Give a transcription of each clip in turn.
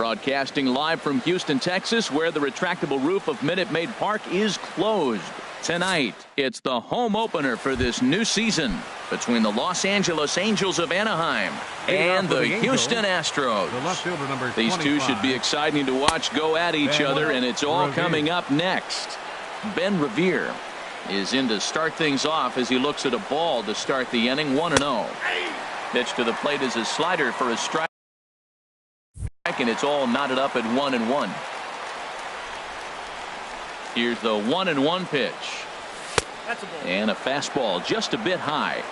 Broadcasting live from Houston, Texas, where the retractable roof of Minute Maid Park is closed. Tonight, it's the home opener for this new season between the Los Angeles Angels of Anaheim and the Houston Astros. These two should be exciting to watch go at each other, and it's all coming up next. Ben Revere is in to start things off as he looks at a ball to start the inning. 1-0. Pitch to the plate is a slider for a strike, and it's all knotted up at 1-1. Here's the 1-1 pitch. That's a ball. And a fastball just a bit high.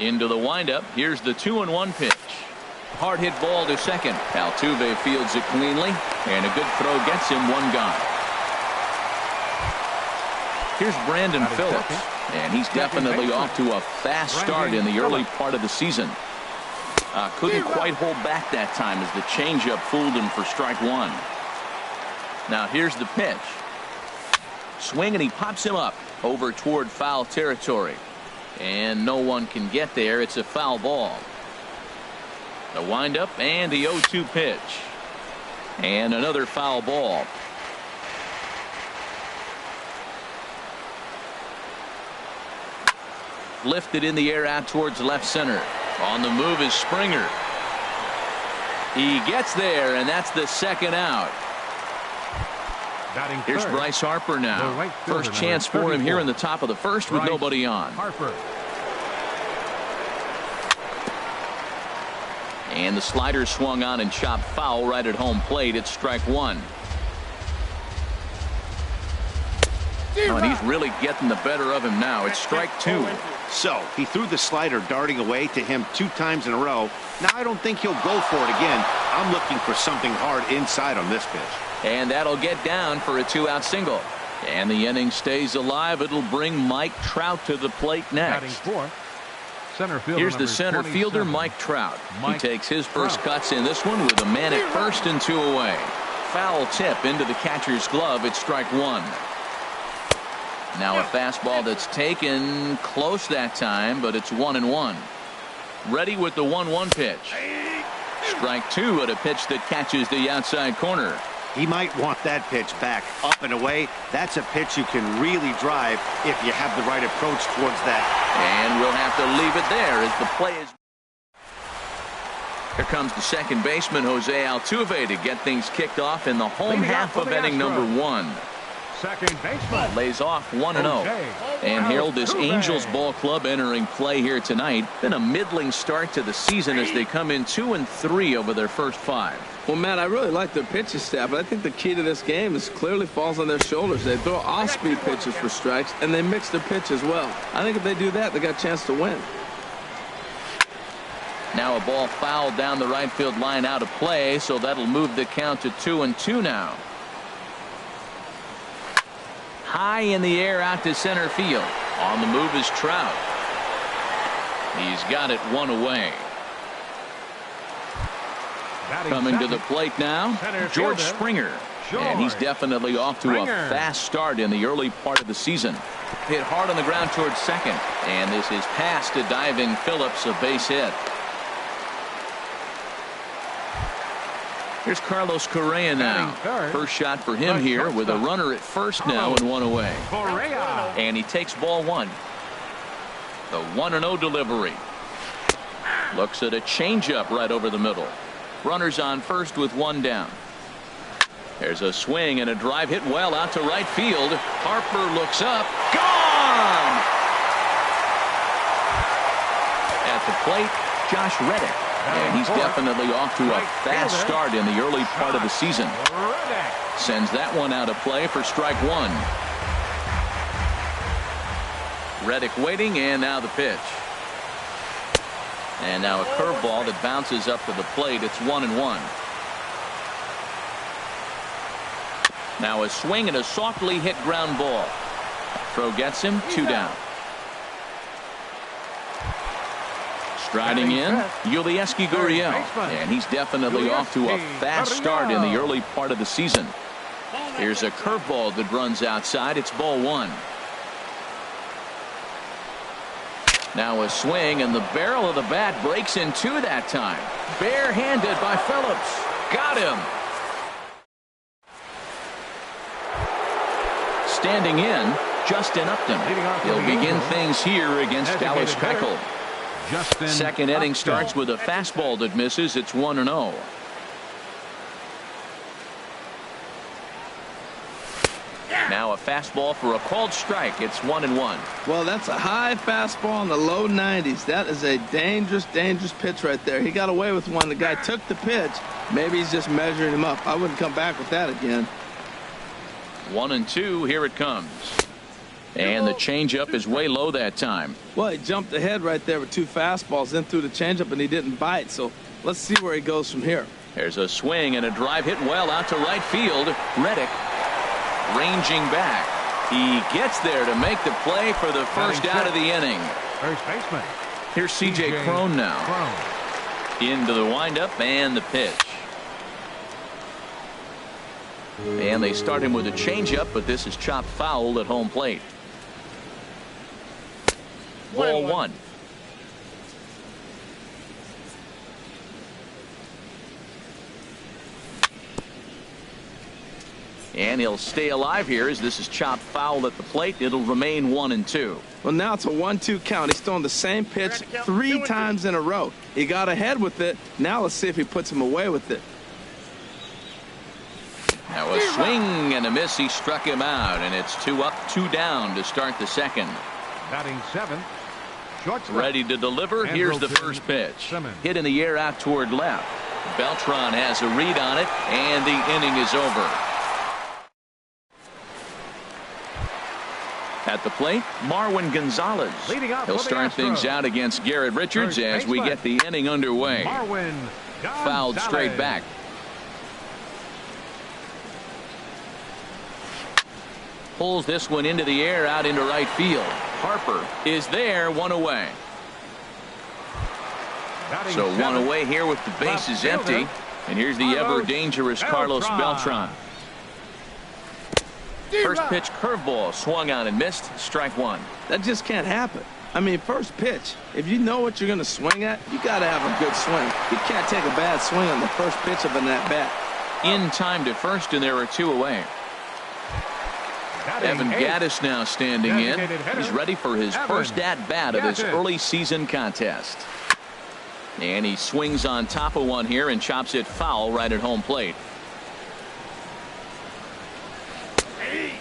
Into the windup. Here's the 2-1 pitch. Hard hit ball to second. Altuve fields it cleanly, and a good throw gets him one gone. Here's Brandon Phillips, and he's definitely off to a fast start in the early part of the season. Couldn't quite hold back that time as the changeup fooled him for strike one. Now here's the pitch. Swing, and he pops him up over toward foul territory. And no one can get there. It's a foul ball. The windup and the 0-2 pitch. And another foul ball. Lifted in the air out towards left center. On the move is Springer. He gets there, and that's the second out. Here's Bryce Harper now. First chance for him here in the top of the first with nobody on. And the slider swung on and chopped foul right at home plate. It's strike one. Oh, and he's really getting the better of him now. It's strike two. So he threw the slider darting away to him 2 times in a row. Now I don't think he'll go for it again. I'm looking for something hard inside on this pitch. And that'll get down for a 2-out single. And the inning stays alive. It'll bring Mike Trout to the plate next. Here's the center fielder, Mike Trout. He takes his first cuts in this one with a man at first and 2 away. Foul tip into the catcher's glove. It's strike one. Now a fastball that's taken close that time, but it's 1-1. Ready with the 1-1 pitch. Strike two at a pitch that catches the outside corner. He might want that pitch back up and away. That's a pitch you can really drive if you have the right approach towards that. And we'll have to leave it there as the play is. Here comes the second baseman, Jose Altuve, to get things kicked off in the home half of inning number 1. Second baseman lays off 1-0. And Harold, this Angels ball club entering play here tonight. Been a middling start to the season as they come in 2-3 over their first 5. Well, Matt, I really like their pitching staff, but I think the key to this game is clearly falls on their shoulders. They throw off-speed pitches for strikes, and they mix their pitch as well. I think if they do that, they got a chance to win. Now a ball fouled down the right field line out of play, so that'll move the count to 2-2 now. High in the air out to center field. On the move is Trout. He's got it 1 away. Coming to the plate now, George Springer. And he's definitely off to a fast start in the early part of the season. Hit hard on the ground towards second. And this is past to diving Phillips, a base hit. Here's Carlos Correa now. First shot for him here with a runner at first now and 1 away. And he takes ball 1. The 1-0 delivery. Looks at a changeup right over the middle. Runners on first with 1 down. There's a swing and a drive hit well out to right field. Harper looks up. Gone! At the plate, Josh Reddick. And he's definitely off to a fast start in the early part of the season. Sends that one out of play for strike one. Reddick waiting, and now the pitch. And now a curveball that bounces up to the plate. It's 1-1. Now a swing and a softly hit ground ball. Throw gets him 2 down. Striding in, Yulieski Gurriel, and he's definitely off to a fast start in the early part of the season. Here's a curveball that runs outside. It's ball 1. Now a swing, and the barrel of the bat breaks in two that time. Barehanded by Phillips. Got him. Standing in, Justin Upton. He'll begin things here against Dallas Keuchel. Second inning starts with a fastball that misses. It's 1-0. Now a fastball for a called strike. It's 1-1. Well, that's a high fastball in the low 90s. That is a dangerous, dangerous pitch right there. He got away with one. The guy took the pitch. Maybe he's just measuring him up. I wouldn't come back with that again. 1-2. Here it comes. And the changeup is way low that time. Well, he jumped ahead right there with two fastballs, then threw the changeup, and he didn't bite. So let's see where he goes from here. There's a swing and a drive hit well out to right field. Reddick ranging back. He gets there to make the play for the first out of the inning. First baseman. Here's C.J. Cron now. Into the windup and the pitch. And they start him with a changeup, but this is chopped foul at home plate. Ball one. And he'll stay alive here as this is chopped foul at the plate. It'll remain 1-2. Well, now it's a 1-2 count. He's throwing the same pitch 3 times in a row. He got ahead with it. Now let's see if he puts him away with it. Now a swing and a miss. He struck him out, and it's 2 up, 2 down to start the second. Batting 7th. Shortstop. Ready to deliver. Here's the first pitch. Hit in the air out toward left. Beltran has a read on it, and the inning is over. At the plate, Marwin Gonzalez. He'll start things out against Garrett Richards as we get the inning underway. Fouled straight back. Pulls this one into the air out into right field. Harper is there, 1 away. So 1 away here with the bases empty. And here's the ever dangerous Carlos Beltran. First pitch curveball swung on and missed. Strike 1. That just can't happen. I mean, first pitch, if you know what you're going to swing at, you got to have a good swing. You can't take a bad swing on the first pitch of an at-bat. In time to first, and there are 2 away. Evan Gaddis now standing in. He's ready for his first at-bat of this early season contest. And he swings on top of one here and chops it foul right at home plate.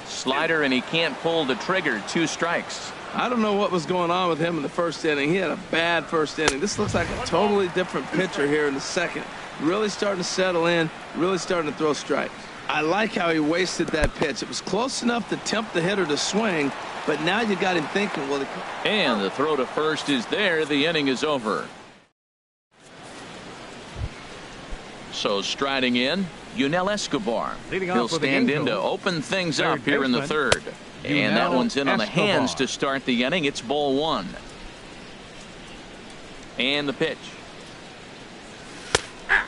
Slider, and he can't pull the trigger. 2 strikes. I don't know what was going on with him in the first inning. He had a bad first inning. This looks like a totally different pitcher here in the second. Really starting to settle in, really starting to throw strikes. I like how he wasted that pitch. It was close enough to tempt the hitter to swing, but now you got him thinking, well, and the throw to first is there. The inning is over. So striding in, Yunel Escobar. He'll stand in to open things up here in the third. And that one's in on the hands to start the inning. It's ball 1. And the pitch.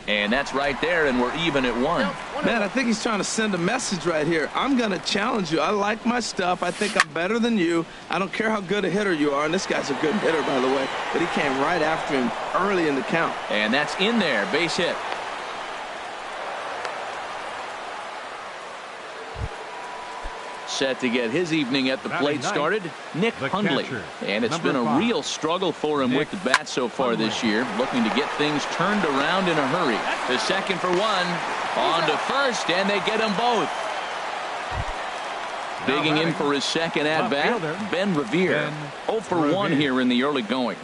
And that's right there, and we're even at 1. Man, I think he's trying to send a message right here. I'm going to challenge you. I like my stuff. I think I'm better than you. I don't care how good a hitter you are. And this guy's a good hitter, by the way. But he came right after him early in the count. And that's in there. Base hit. Set to get his evening at the plate started, Nick Hundley. And it's been a real struggle for him with the bat so far this year, looking to get things turned around in a hurry. The second for 1, on to first, and they get them both. Digging in for his second at-bat, Ben Revere. 0 for 1 here in the early going.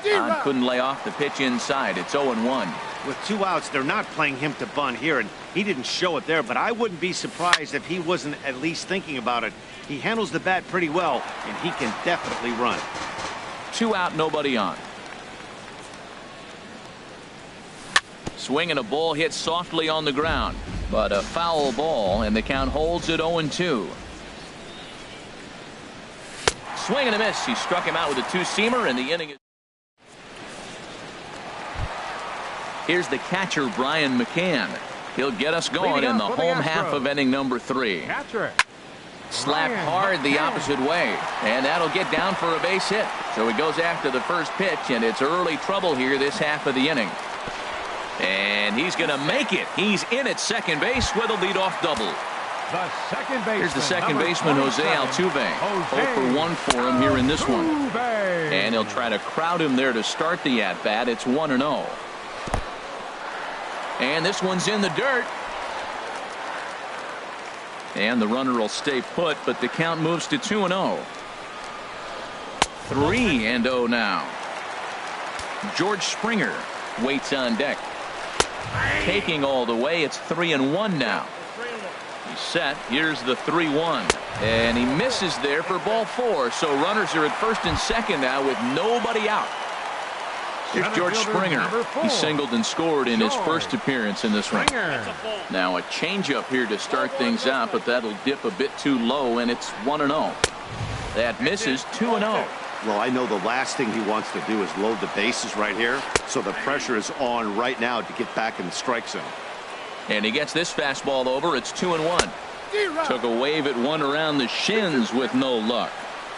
Don couldn't lay off the pitch inside. It's 0-1. With 2 outs, they're not playing him to bunt here, and he didn't show it there, but I wouldn't be surprised if he wasn't at least thinking about it. He handles the bat pretty well, and he can definitely run. 2 out, nobody on. Swing and a ball hit softly on the ground, but a foul ball, and the count holds at 0-2. Swing and a miss. He struck him out with a 2-seamer, and the inning is... Here's the catcher, Brian McCann. He'll get us going in the home half of inning number 3. Slapped hard the opposite way. And that'll get down for a base hit. So he goes after the first pitch, and it's early trouble here this half of the inning. And he's going to make it. He's in at second base with a leadoff double. The second baseman. Here's the second baseman, Jose Altuve. 0 for 1 for him here in this one. And he'll try to crowd him there to start the at-bat. It's 1-0. And this one's in the dirt. And the runner will stay put, but the count moves to 2-0. 3-0 now. George Springer waits on deck. Taking all the way, it's 3-1 now. He's set. Here's the 3-1. And he misses there for ball 4. So runners are at first and second now with nobody out. Here's George Springer. He singled and scored in his first appearance in this one. Now a changeup here to start things out, but that'll dip a bit too low, and it's 1-0. That misses. 2-0. Well, I know the last thing he wants to do is load the bases right here, so the pressure is on right now to get back in the strike zone. And he gets this fastball over. It's 2-1. Took a wave at one around the shins with no luck.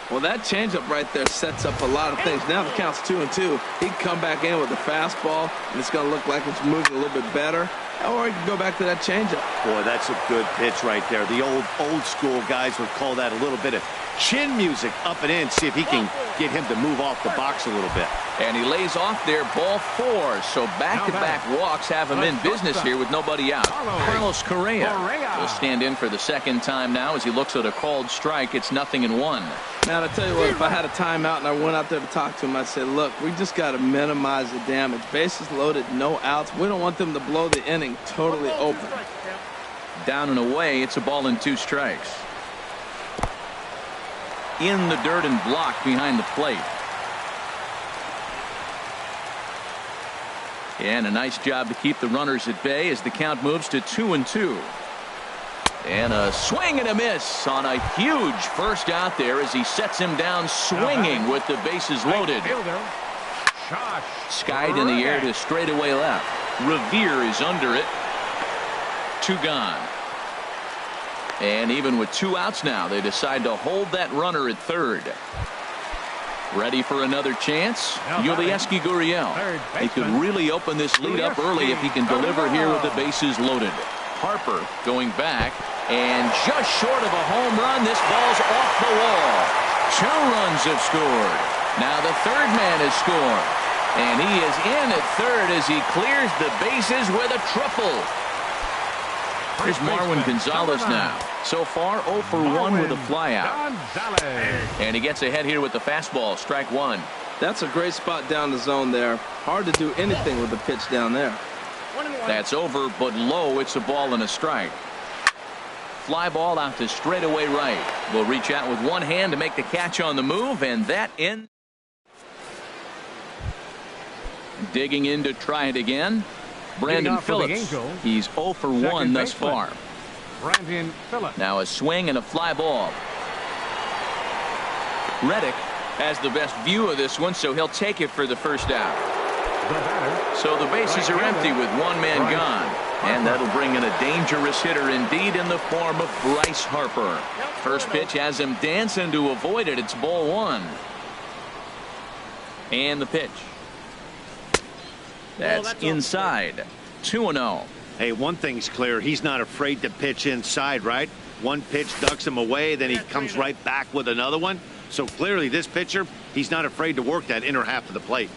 Well, that changeup right there sets up a lot of things. Now the count's 2-2. He can come back in with a fastball, and it's going to look like it's moving a little bit better. Or he can go back to that changeup. Boy, that's a good pitch right there. The old school guys would call that a little bit of chin music up and in. See if he can get him to move off the box a little bit. And he lays off there, ball 4. So back-to-back walks have him in business here with nobody out. Carlos Correa will stand in for the second time now as he looks at a called strike. It's 0-1. Man, I tell you what, if I had a timeout and I went out there to talk to him, I'd say, look, we just got to minimize the damage. Bases loaded, no outs. We don't want them to blow the inning totally open. Down and away, it's a ball and 2 strikes. In the dirt and blocked behind the plate. And a nice job to keep the runners at bay as the count moves to 2-2. And a swing and a miss on a huge first out there as he sets him down swinging with the bases loaded. Skied in the air to straightaway left. Revere is under it. 2 gone. And even with 2 outs now, they decide to hold that runner at third. Ready for another chance? Yulieski Gurriel. He could really open this lead up early if he can deliver here with the bases loaded. Harper going back, and just short of a home run, this ball's off the wall. 2 runs have scored. Now the third man has scored. And he is in at third as he clears the bases with a triple. Here's Marwin Gonzalez now. So far, 0 for 1 with a flyout. And he gets ahead here with the fastball, strike 1. That's a great spot down the zone there. Hard to do anything with the pitch down there. That's over, but low. It's a ball and a strike. Fly ball out to straightaway right. Will reach out with one hand to make the catch on the move, and that in. Digging in to try it again. Brandon Phillips. He's 0 for 1 thus far. Brandon Phillips. Now a swing and a fly ball. Reddick has the best view of this one, so he'll take it for the first out. So the bases are empty with one man gone. And that'll bring in a dangerous hitter indeed in the form of Bryce Harper. First pitch has him dancing to avoid it. It's ball 1. And the pitch. That's inside. 2-0. Hey, one thing's clear. He's not afraid to pitch inside, right? One pitch ducks him away, then he comes right back with another one. So clearly this pitcher, he's not afraid to work that inner half of the plate.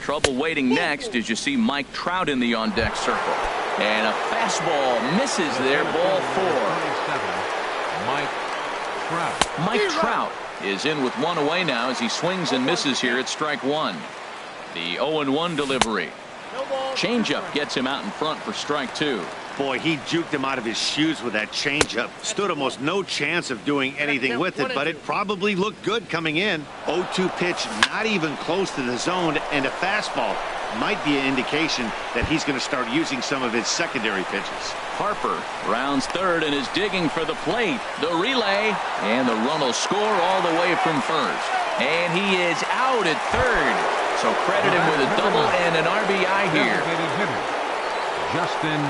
Trouble waiting next as you see Mike Trout in the on-deck circle. And a fastball misses there, ball 4. Mike Trout is in with one away now as he swings and misses here at strike 1. The 0-1 delivery. Changeup gets him out in front for strike 2. Boy, he juked him out of his shoes with that changeup. Stood almost no chance of doing anything with it, but it probably looked good coming in. 0-2 pitch, not even close to the zone, and a fastball might be an indication that he's going to start using some of his secondary pitches. Harper rounds third and is digging for the plate. The relay, and the run will score all the way from first. And he is out at third. So credit him with a double and an RBI here. Justin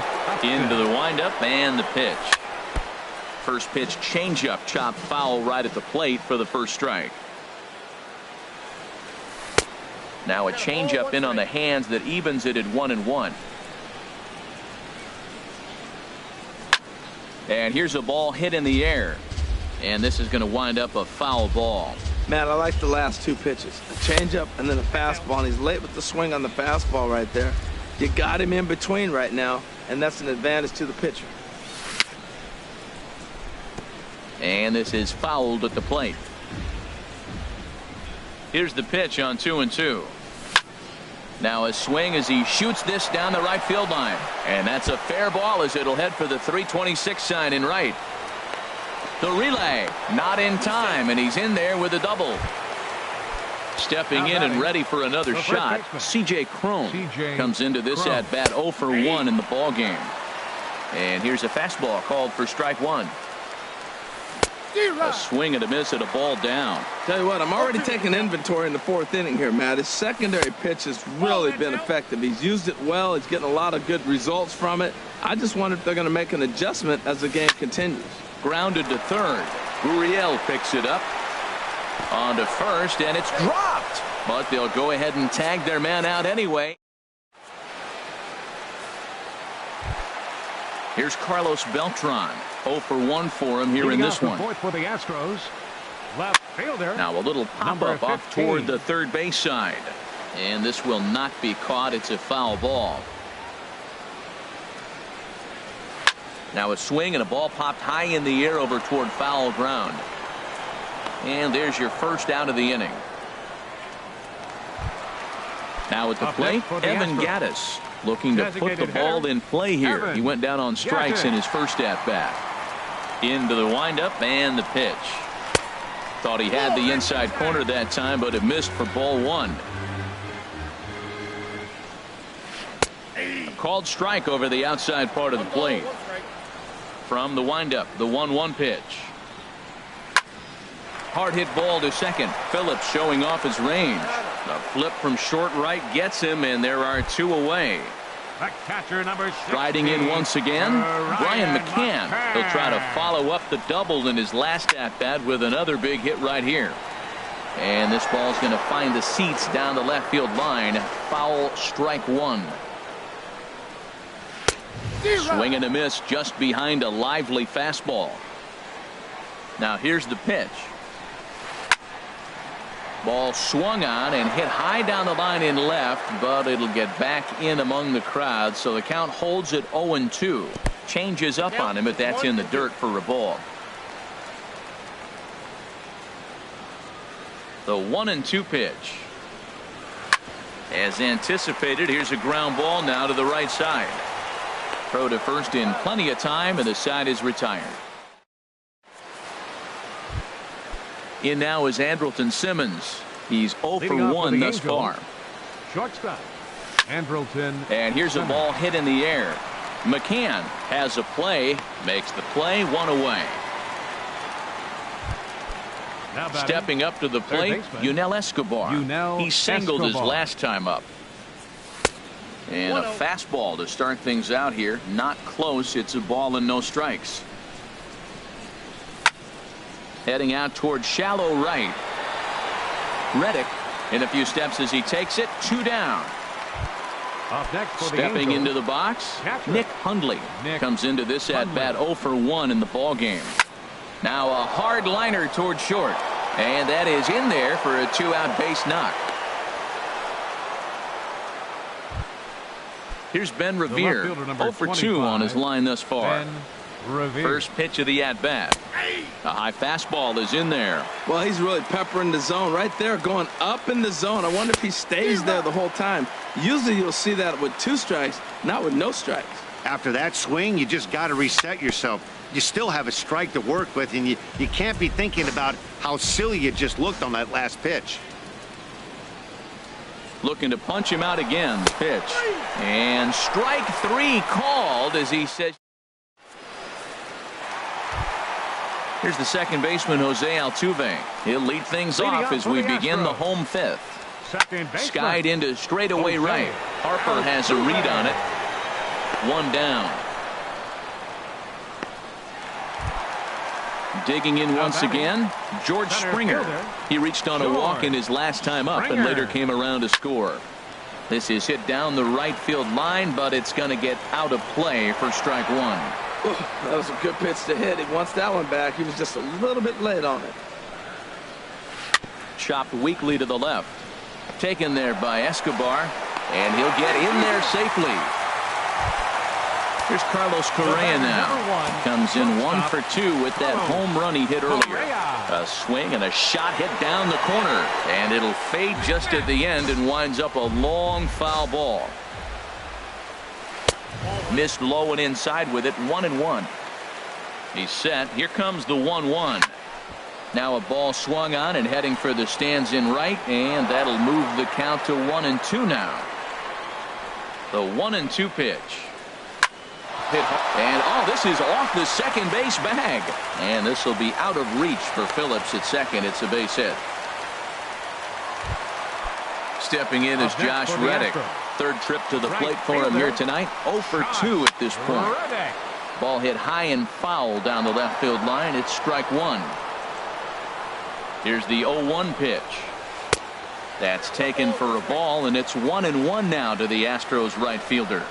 into the windup and the pitch. first pitch changeup chopped foul right at the plate for the first strike. Now a changeup in on the hands that evens it at 1-1. And here's a ball hit in the air. And this is going to wind up a foul ball. Man, I like the last two pitches. A changeup and then a fastball. And he's late with the swing on the fastball right there. You got him in between right now, and that's an advantage to the pitcher. And this is fouled at the plate. Here's the pitch on 2-2. Now a swing as he shoots this down the right field line. And that's a fair ball as it'll head for the 326 sign in right. The relay not in time, and he's in there with a double. Stepping in and ready for another shot, C.J. Cron comes into this at bat 0 for 1 in the ball game. And here's a fastball called for strike one. A swing and a miss at a ball down. Tell you what, I'm already taking inventory in the fourth inning here, Matt. His secondary pitch has really been effective. He's used it well. He's getting a lot of good results from it. I just wonder if they're going to make an adjustment as the game continues. Grounded to third. Gurriel picks it up. On to first, and it's dropped. But they'll go ahead and tag their man out anyway. Here's Carlos Beltran. 0 for 1 for him here in this one. For the Astros, left fielder. Now a little pop-up off toward the third base side. And this will not be caught. It's a foul ball. Now a swing and a ball popped high in the air over toward foul ground. And there's your first out of the inning. Now at the plate, Evan Gattis looking to put the ball in play here. He went down on strikes in his first at-bat. Into the windup and the pitch. Thought he had the inside corner that time, but it missed for ball one. A called strike over the outside part of the plate. From the windup, the 1-1 pitch. Hard hit ball to second. Phillips showing off his range. The flip from short right gets him, and there are two away. Catcher number 60, riding in once again, Brian McCann. He'll try to follow up the double in his last at-bat with another big hit right here. And this ball's going to find the seats down the left field line. Foul, strike one. Swing and a miss just behind a lively fastball. Now here's the pitch. Ball swung on and hit high down the line in left, but it'll get back in among the crowd, so the count holds at 0-2. Changes up on him, but that's in the dirt for a ball. The 1-2 pitch. As anticipated, here's a ground ball now to the right side. Throw to first in plenty of time, and the side is retired. In now is Andrelton Simmons. He's 0 for 1 thus far. Shortstop, Andrelton. And here's a ball hit in the air. McCann has a play, makes the play, one away. Stepping up to the plate, Yunel Escobar. He singled his last time up. And a fastball to start things out here. Not close. It's a ball and no strikes. Heading out towards shallow right. Reddick in a few steps as he takes it. Two down. Stepping into the box, Nick Hundley comes into this at bat 0 for 1 in the ball game. Now a hard liner towards short, and that is in there for a 2-out base knock. Here's Ben Revere, 0 for 2 on his line thus far. First pitch of the at-bat. A high fastball is in there. Well, he's really peppering the zone right there, going up in the zone. I wonder if he stays there the whole time. Usually you'll see that with 2 strikes, not with no strikes. After that swing, you just got to reset yourself. You still have a strike to work with, and you can't be thinking about how silly you just looked on that last pitch. Looking to punch him out again. Pitch. And strike 3 called as he says. Here's the second baseman, Jose Altuve. He'll lead things off as we begin the home fifth. Skied into straightaway right. Harper has a read on it. One down. Digging in once batting, again, George center Springer. fielder, He reached on a walk in his last time up and Springer. later came around to score. This is hit down the right field line, but it's going to get out of play for strike one. That was a good pitch to hit. He wants that one back. He was just a little bit late on it. Chopped weakly to the left. Taken there by Escobar, and he'll get in there safely. Here's Carlos Correa now. Comes in 1 for 2 with that home run he hit earlier. A swing and a shot hit down the corner, and it'll fade just at the end and winds up a long foul ball. Missed low and inside with it. 1-1. He's set. Here comes the 1-1. Now a ball swung on and heading for the stands in right, and that'll move the count to 1-2 now. The 1-2 pitch. Hit and this is off the second base bag, and this will be out of reach for Phillips at second. It's a base hit. Stepping in is Josh Reddick. Third trip to the plate for him here tonight. 0 for 2 at this point. Ball hit high and foul down the left field line. It's strike one. Here's the 0-1 pitch. That's taken for a ball, and it's 1-1 now to the Astros right fielder.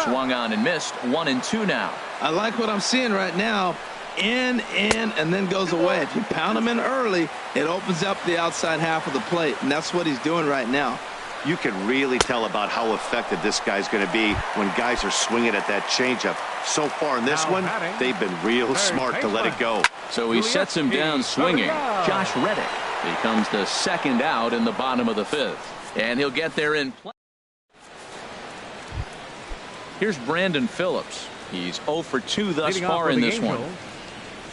Swung on and missed. 1-2 now. I like what I'm seeing right now. In, and then goes away. If you pound him in early, it opens up the outside half of the plate, and that's what he's doing right now. You can really tell about how effective this guy's going to be when guys are swinging at that changeup. So far in this one, they've been real smart to let it go. So he sets him down swinging. Josh Reddick becomes the second out in the bottom of the fifth, and he'll get there in play. Here's Brandon Phillips. He's 0 for 2 thus far in this one.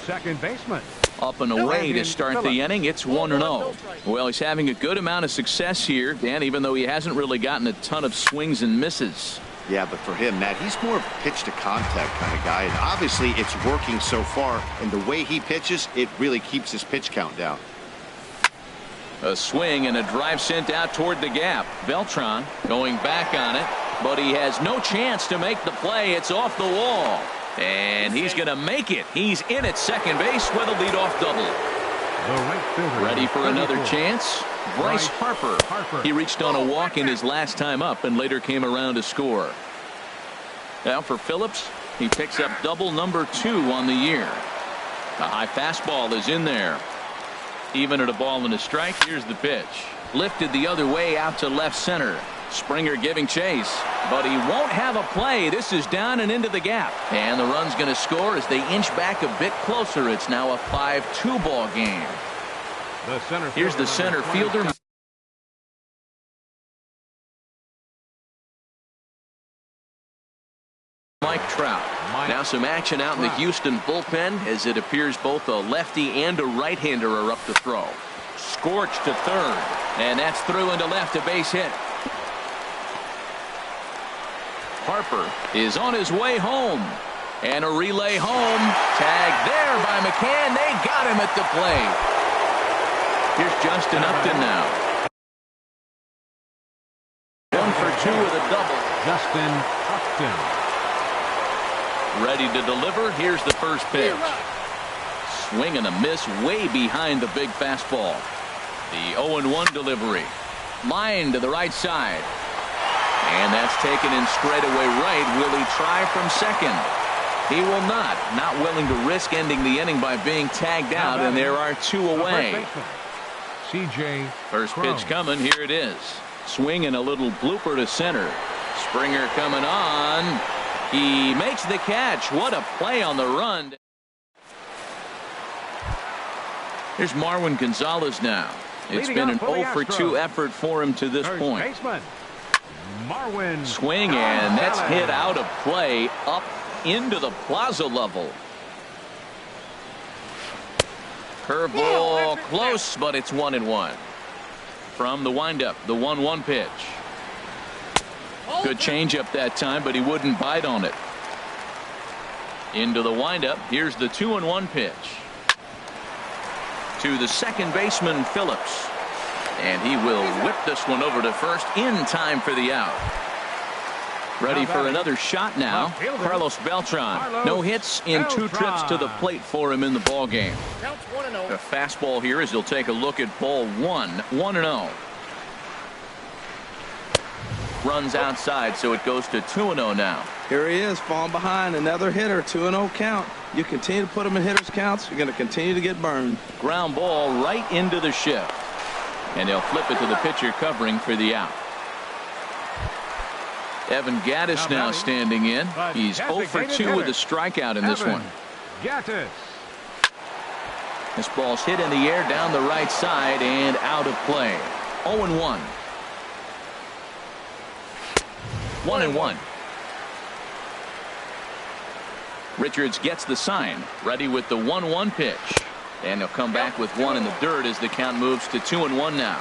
Second baseman. Up and away to start the inning. It's 1-0. Well, he's having a good amount of success here, Dan, even though he hasn't really gotten a ton of swings and misses. Yeah, but for him, Matt, he's more of a pitch to contact kind of guy, and obviously it's working so far, and the way he pitches, it really keeps his pitch count down. A swing and a drive sent out toward the gap. Beltran going back on it, but he has no chance to make the play. It's off the wall, and he's going to make it. He's in at second base with a leadoff double. Ready for another chance. Bryce Harper. He reached on a walk in his last time up and later came around to score. Now for Phillips, he picks up double number 2 on the year. A high fastball is in there. Even at a ball and a strike. Here's the pitch. Lifted the other way out to left center. Springer giving chase, but he won't have a play. This is down and into the gap, and the run's going to score as they inch back a bit closer. It's now a 5-2 ball game. Here's the center fielder. Mike Trout. Now some action out in the Houston bullpen as it appears both a lefty and a right-hander are up to throw. Scorched to third, and that's through into left, a base hit. Harper is on his way home, and a relay home. Tagged there by McCann. They got him at the plate. Here's Justin Upton now. 1 for 2 with a double. Justin Upton. Ready to deliver. Here's the first pitch. Swing and a miss way behind the big fastball. The 0-1 delivery. Line to the right side. And that's taken in straightaway right. Will he try from second? He will not. Not willing to risk ending the inning by being tagged out, and there are 2 away. First pitch coming. Here it is. Swing and a little blooper to center. Springer coming on. He makes the catch. What a play on the run. Here's Marwin Gonzalez now. It's been an 0 for 2 effort for him to this point. Swing, and that's hit out of play up into the plaza level. Curveball close, but it's 1-1. From the windup, the 1-1 pitch. Good changeup that time, but he wouldn't bite on it. Into the windup. Here's the 2-1 pitch. To the second baseman, Phillips. And he will whip this one over to first in time for the out. Ready for another shot now. Carlos Beltran. No hits in 2 trips to the plate for him in the ball game. The fastball here as he'll take a look at ball 1. 1-0. Runs outside, so it goes to 2-0 now. Here he is, falling behind, another hitter, 2-0 count. You continue to put him in hitters counts, you're going to continue to get burned. Ground ball right into the shift. And they'll flip it to the pitcher covering for the out. Evan Gattis now standing in. He's 0 for 2 with a strikeout in this one. Gattis. This ball's hit in the air down the right side and out of play. 0-1. 1-1. Richards gets the sign. Ready with the 1-1 pitch. And he'll come back with 1 in the dirt as the count moves to 2-1 now.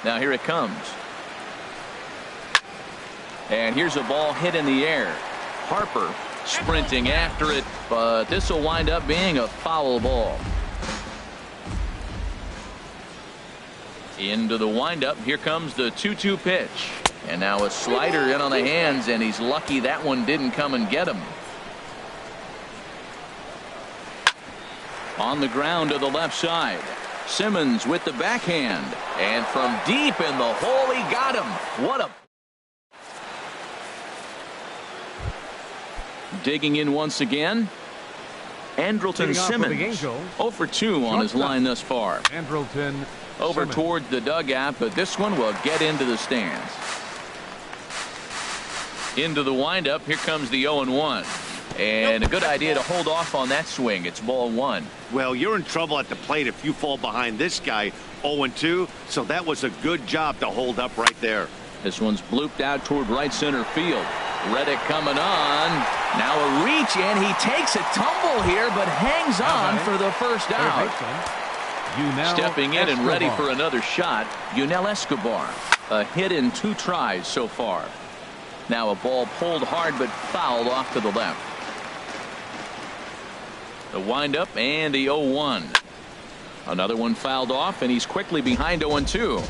Now here it comes. And here's a ball hit in the air. Harper sprinting after it, but this will wind up being a foul ball. Into the windup. Here comes the 2-2 pitch. And now a slider in on the hands, and he's lucky that one didn't come and get him. On the ground to the left side. Simmons with the backhand. And from deep in the hole, he got him. What a... Digging in once again. Andrelton Simmons. 0 for 2 on his line thus far. Andrelton over Simmons. toward the dugout, but this one will get into the stands. Into the windup. Here comes the 0-1. And a good idea to hold off on that swing. It's ball 1. Well, you're in trouble at the plate if you fall behind this guy 0-2. So that was a good job to hold up right there. This one's blooped out toward right center field. Reddick coming on. Now a reach, and he takes a tumble here, but hangs on for the first out. Stepping in and ready for another shot, Yunel Escobar. A hit in 2 tries so far. Now a ball pulled hard but fouled off to the left. The windup and the 0-1. Another one fouled off, and he's quickly behind 0-2.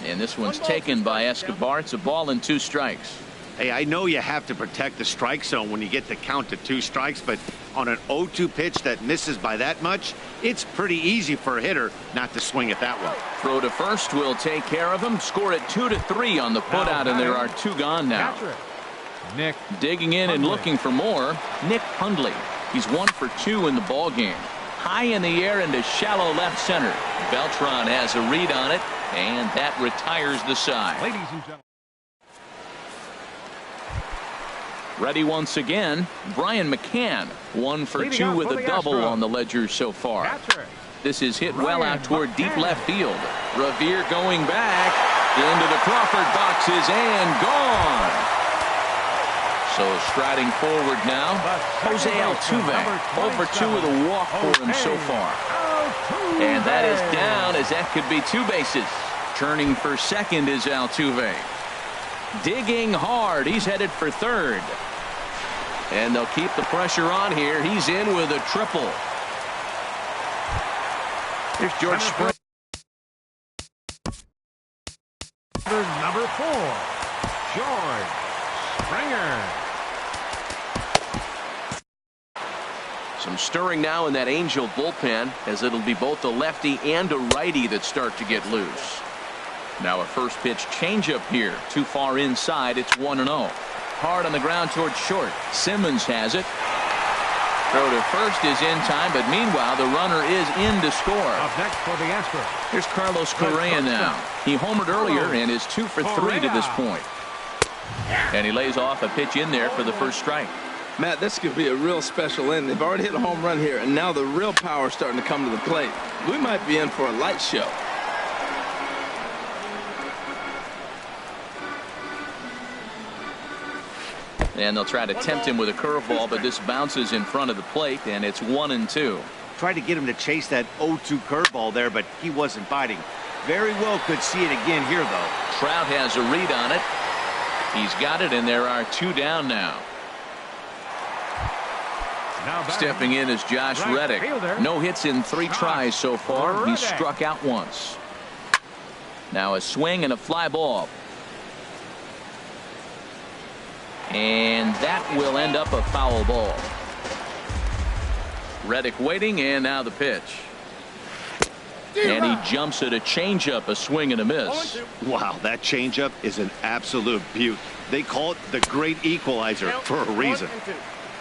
And this one's taken by Escobar. It's a ball and 2 strikes. Hey, I know you have to protect the strike zone when you get the count to 2 strikes, but on an 0-2 pitch that misses by that much, it's pretty easy for a hitter not to swing at that one. Throw to first will take care of him. Score it 2-3 on the putout, and there are 2 gone now. Nick digging in and looking for more. Nick Hundley. He's 1 for 2 in the ball game. High in the air into shallow left center. Beltran has a read on it, and that retires the side. Ladies and gentlemen. Ready once again, Brian McCann. 1 for 2 with a double on the ledger so far. This is hit well out toward deep left field. Revere going back into the Crawford boxes and gone. So striding forward now, Jose Altuve. 0 for 2 with a walk for him so far. And that is down, as that could be 2 bases. Turning for second is Altuve. Digging hard. He's headed for third. And they'll keep the pressure on here. He's in with a triple. Here's George Springer. Number 4, George Springer. Some stirring now in that Angel bullpen, as it'll be both a lefty and a righty that start to get loose. Now a first pitch changeup here. Too far inside. It's 1-0. Hard on the ground towards short. Simmons has it. Throw to first is in time, but meanwhile the runner is in to score. Up next for the Astros. Here's Carlos Correa now. He homered earlier and is 2 for 3 to this point. And he lays off a pitch in there for the first strike. Matt, this could be a real special inning. They've already hit a home run here, and now the real power is starting to come to the plate. We might be in for a light show. And they'll try to tempt him with a curveball, but this bounces in front of the plate, and it's 1-2. Tried to get him to chase that 0-2 curveball there, but he wasn't biting. Very well could see it again here, though. Trout has a read on it. He's got it, and there are 2 down now. Stepping in is Josh Reddick. No hits in 3 tries so far. He's struck out once. Now a swing and a fly ball. And that will end up a foul ball. Reddick waiting, and now the pitch. And he jumps at a changeup, a swing and a miss. Wow, that changeup is an absolute beaut. They call it the great equalizer for a reason.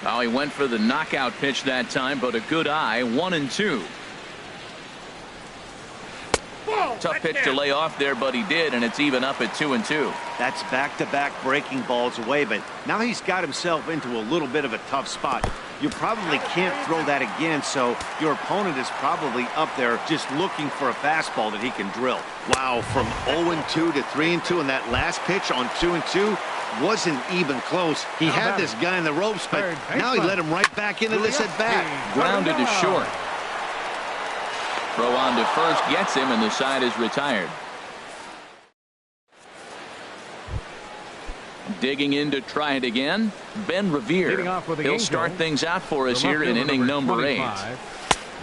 Oh, he went for the knockout pitch that time, but a good eye. 1-2. Tough pitch to lay off there, but he did, and it's even up at 2-2. That's back-to-back breaking balls away, but now he's got himself into a little bit of a tough spot. You probably can't throw that again, so your opponent is probably up there just looking for a fastball that he can drill. Wow, from 0-2 to 3-2, and that last pitch on 2-2 wasn't even close. He had this guy in the ropes, but now he let him right back into this at bat. Grounded to short. Throw on to first gets him, and the side is retired. Digging in to try it again, Ben Revere. He'll start things out for us here in inning number 8.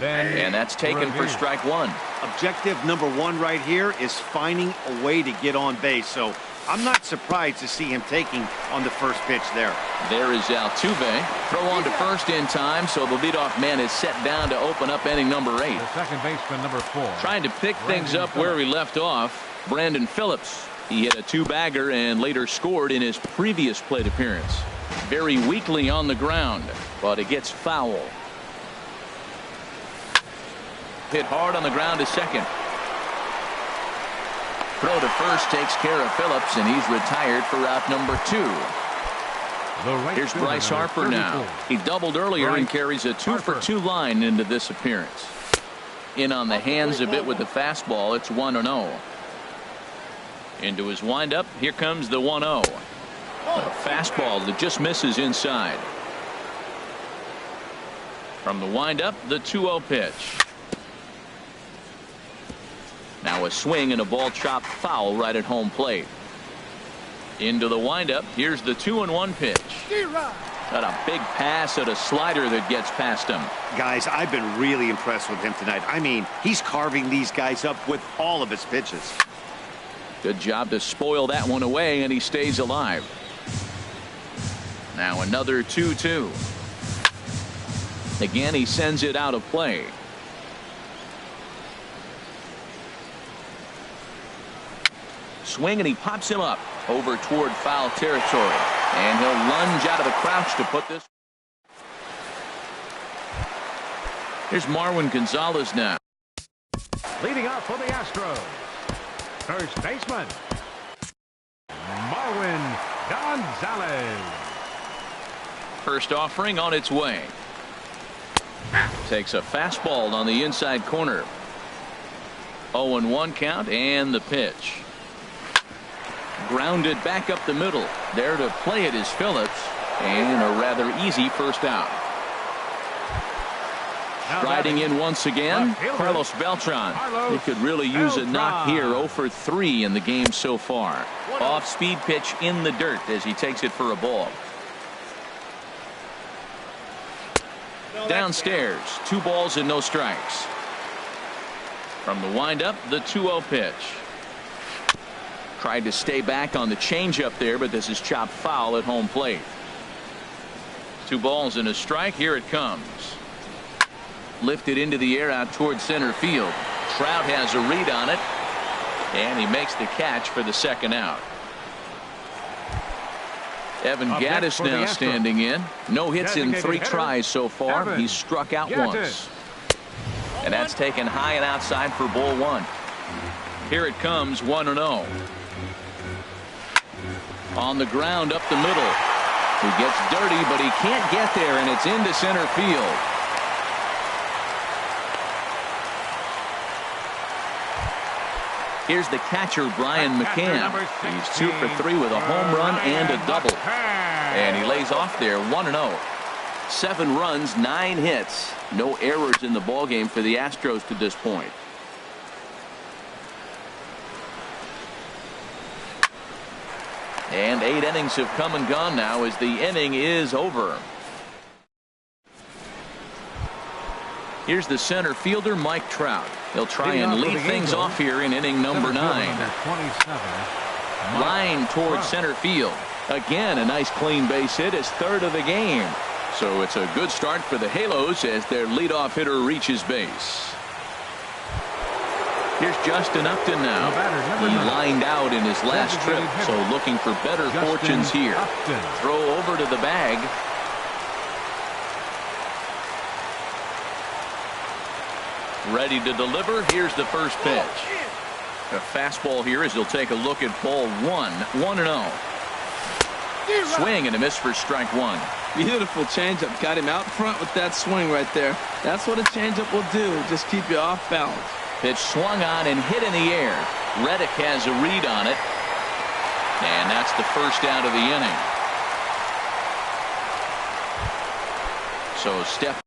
And that's taken for strike 1. Objective number 1 right here is finding a way to get on base. So I'm not surprised to see him taking on the first pitch there. There is Altuve. Throw on to first in time, so the leadoff man is set down to open up inning number 8. The second baseman, number 4. Trying to pick things up where he left off, Brandon Phillips. He hit a 2-bagger and later scored in his previous plate appearance. Very weakly on the ground, but it gets foul. Hit hard on the ground to second. Throw to first takes care of Phillips, and he's retired for out number 2. Here's Bryce Harper now. He doubled earlier and carries a 2-for-2 line into this appearance. In on the hands a bit with the fastball. It's 1-0. Into his windup. Here comes the 1-0. A fastball that just misses inside. From the windup, the 2-0 pitch. Now a swing and a ball chopped foul right at home plate. Into the windup. Here's the 2-1 pitch. Got a big pass at a slider that gets past him. Guys, I've been really impressed with him tonight. I mean, he's carving these guys up with all of his pitches. Good job to spoil that one away, and he stays alive. Now another 2-2. Again, he sends it out of play. Swing, and he pops him up over toward foul territory. And he'll lunge out of the crouch to put this. Here's Marwin Gonzalez now. Leading off for the Astros, first baseman, Marwin Gonzalez. First offering on its way. Takes a fastball on the inside corner. 0-1 count, and the pitch. Grounded back up the middle. There to play it is Phillips, and a rather easy first out. Riding in once again, Carlos Beltran. He could really use a knock here. 0 for 3 in the game so far. Off-speed pitch in the dirt as he takes it for a ball. Downstairs, 2 balls and no strikes. From the windup, the 2-0 pitch. Tried to stay back on the changeup there, but this is chopped foul at home plate. 2 balls and a strike. Here it comes. Lifted into the air out toward center field. Trout has a read on it, and he makes the catch for the second out. Evan Gattis now standing in. No hits in 3 tries so far. He's struck out once. And that's taken high and outside for ball 1. Here it comes, 1-0. On the ground up the middle. He gets dirty, but he can't get there, and it's into center field. Here's the catcher, Brian McCann. He's 2 for 3 with a home run and a double. And he lays off there, 1-0. 7 runs, 9 hits. No errors in the ballgame for the Astros to this point. And 8 innings have come and gone now as the inning is over. Here's the center fielder, Mike Trout. He'll try and lead things off here in inning number 9. Line towards center field. Again, a nice clean base hit, his 3rd of the game. So it's a good start for the Halos as their leadoff hitter reaches base. Here's Justin Upton now. He lined out in his last trip, so looking for better fortunes here. Throw over to the bag. Ready to deliver. Here's the first pitch. A fastball here as he'll take a look at ball 1. 1-0. Swing and a miss for strike 1. Beautiful changeup. Got him out front with that swing right there. That's what a changeup will do. Just keep you off balance. Pitch swung on and hit in the air. Reddick has a read on it. And that's the first out of the inning. So stepping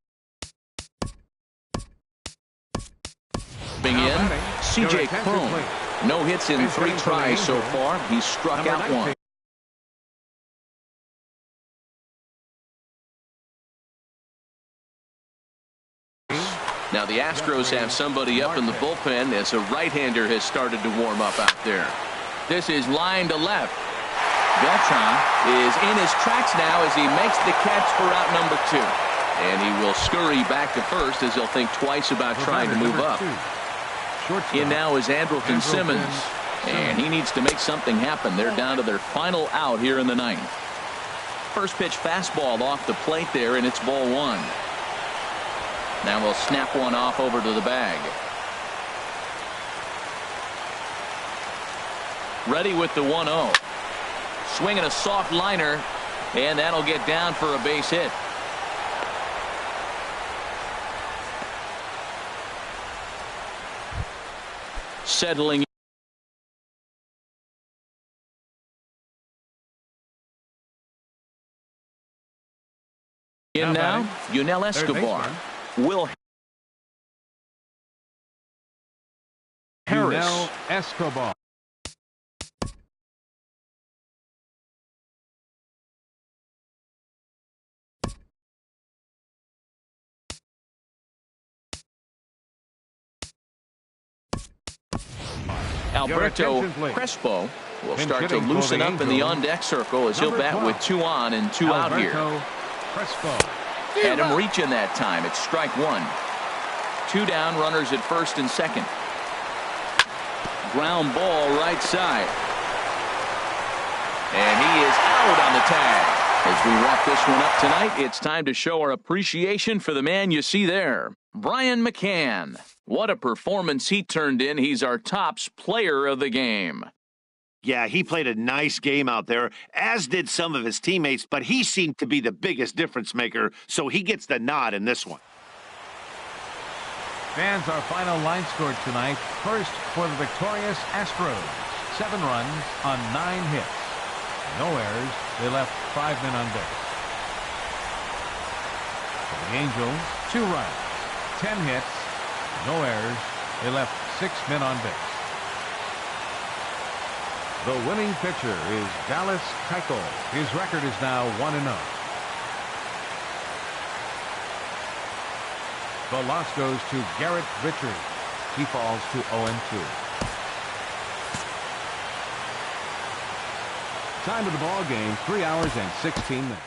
in, C.J. Cron. No hits in 3 tries so far. He's struck out 1. Now the Astros have somebody up in the bullpen as a right-hander has started to warm up out there. This is line to left. Beltran is in his tracks now as he makes the catch for out number 2. And he will scurry back to first as he'll think twice about trying to move up. In now is Andrelton Simmons. And he needs to make something happen. They're down to their final out here in the 9th. First pitch fastball off the plate there, and it's ball 1. Now we'll snap one off over to the bag. Ready with the 1-0. Swinging a soft liner, and that'll get down for a base hit. Settling in now, Yunel Escobar. Will Harris. Escobar. Alberto Crespo will start to loosen up in the on-deck circle as he'll bat with 2 on and 2 out here. Had him reaching that time. It's strike 1. 2 down, runners at first and second. Ground ball right side. And he is out on the tag. As we wrap this one up tonight, it's time to show our appreciation for the man you see there, Brian McCann. What a performance he turned in. He's our tops player of the game. Yeah, he played a nice game out there, as did some of his teammates, but he seemed to be the biggest difference maker, so he gets the nod in this one. Fans, our final line score tonight. First for the victorious Astros. 7 runs on 9 hits. No errors. They left 5 men on base. For the Angels, 2 runs, 10 hits. No errors. They left 6 men on base. The winning pitcher is Dallas Keuchel. His record is now 1-0. The loss goes to Garrett Richards. He falls to 0-2. Time of the ball game, 3 hours and 16 minutes.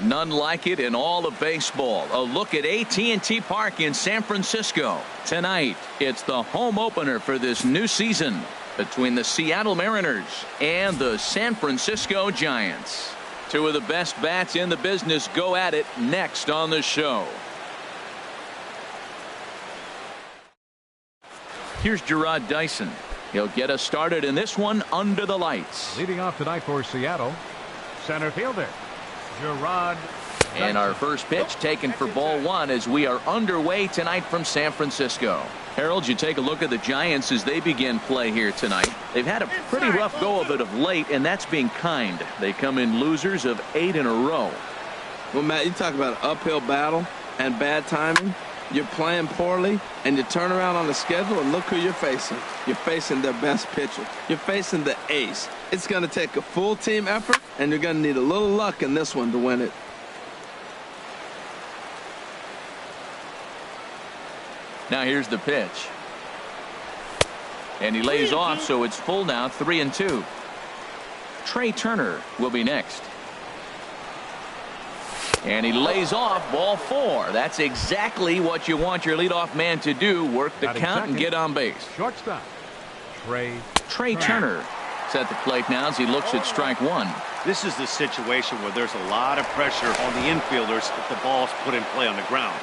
None like it in all of baseball. A look at AT&T Park in San Francisco. Tonight, it's the home opener for this new season between the Seattle Mariners and the San Francisco Giants. Two of the best bats in the business go at it next on the show. Here's Gerard Dyson. He'll get us started in this one under the lights. Leading off tonight for Seattle, center fielder Gerard Dyson. And our first pitch taken for ball one as we are underway tonight from San Francisco. Harold, you take a look at the Giants as they begin play here tonight. They've had a pretty rough go of it of late, and that's being kind. They come in losers of 8 in a row. Well, Matt, you talk about an uphill battle and bad timing. You're playing poorly, and you turn around on the schedule, and look who you're facing. You're facing their best pitcher. You're facing the ace. It's going to take a full team effort, and you're going to need a little luck in this one to win it. Now here's the pitch. And he lays off, so it's full now, 3-2. Trey Turner will be next. And he lays off, ball 4. That's exactly what you want your leadoff man to do. Work the count and get on base. Shortstop Trey Turner is at the plate now as he looks at strike 1. This is the situation where there's a lot of pressure on the infielders if the ball's put in play on the ground.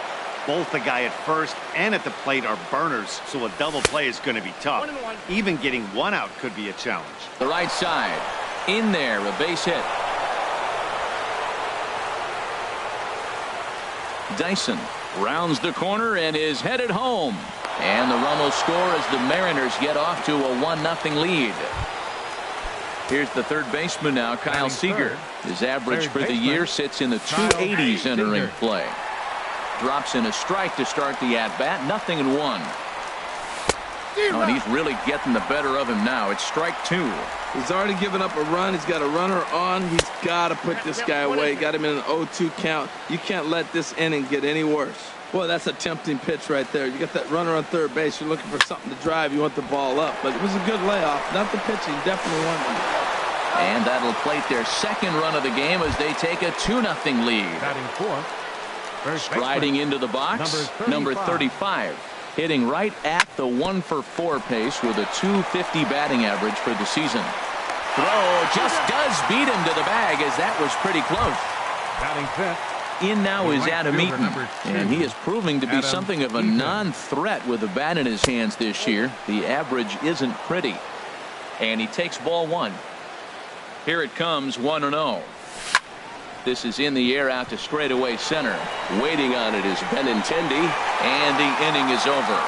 Both the guy at first and at the plate are burners, so a double play is going to be tough. Even getting one out could be a challenge. The right side. In there, a base hit. Dyson rounds the corner and is headed home. And the run will score as the Mariners get off to a 1-0 lead. Here's the third baseman now, Kyle Seager. His average for the year sits in the 280s entering play. Drops in a strike to start the at-bat. 0-1. Oh, and he's really getting the better of him now. It's strike 2. He's already given up a run. He's got a runner on. He's got to put this guy away. Got him in an 0-2 count. You can't let this inning get any worse. Boy, that's a tempting pitch right there. You got that runner on third base. You're looking for something to drive. You want the ball up. But it was a good layoff. Not the pitching. Definitely won one. And that'll plate their second run of the game as they take a 2-0 lead. Batting fourth. Striding into the box, number 35. Hitting right at the 1-for-4 pace with a .250 batting average for the season. Throw just does beat him to the bag as that was pretty close. Batting fifth. In now is Adam Eaton, and he is proving to be something of a non-threat with the bat in his hands this year. The average isn't pretty. And he takes ball 1. Here it comes, 1-0. This is in the air out to straightaway center. Waiting on it is Benintendi, and the inning is over.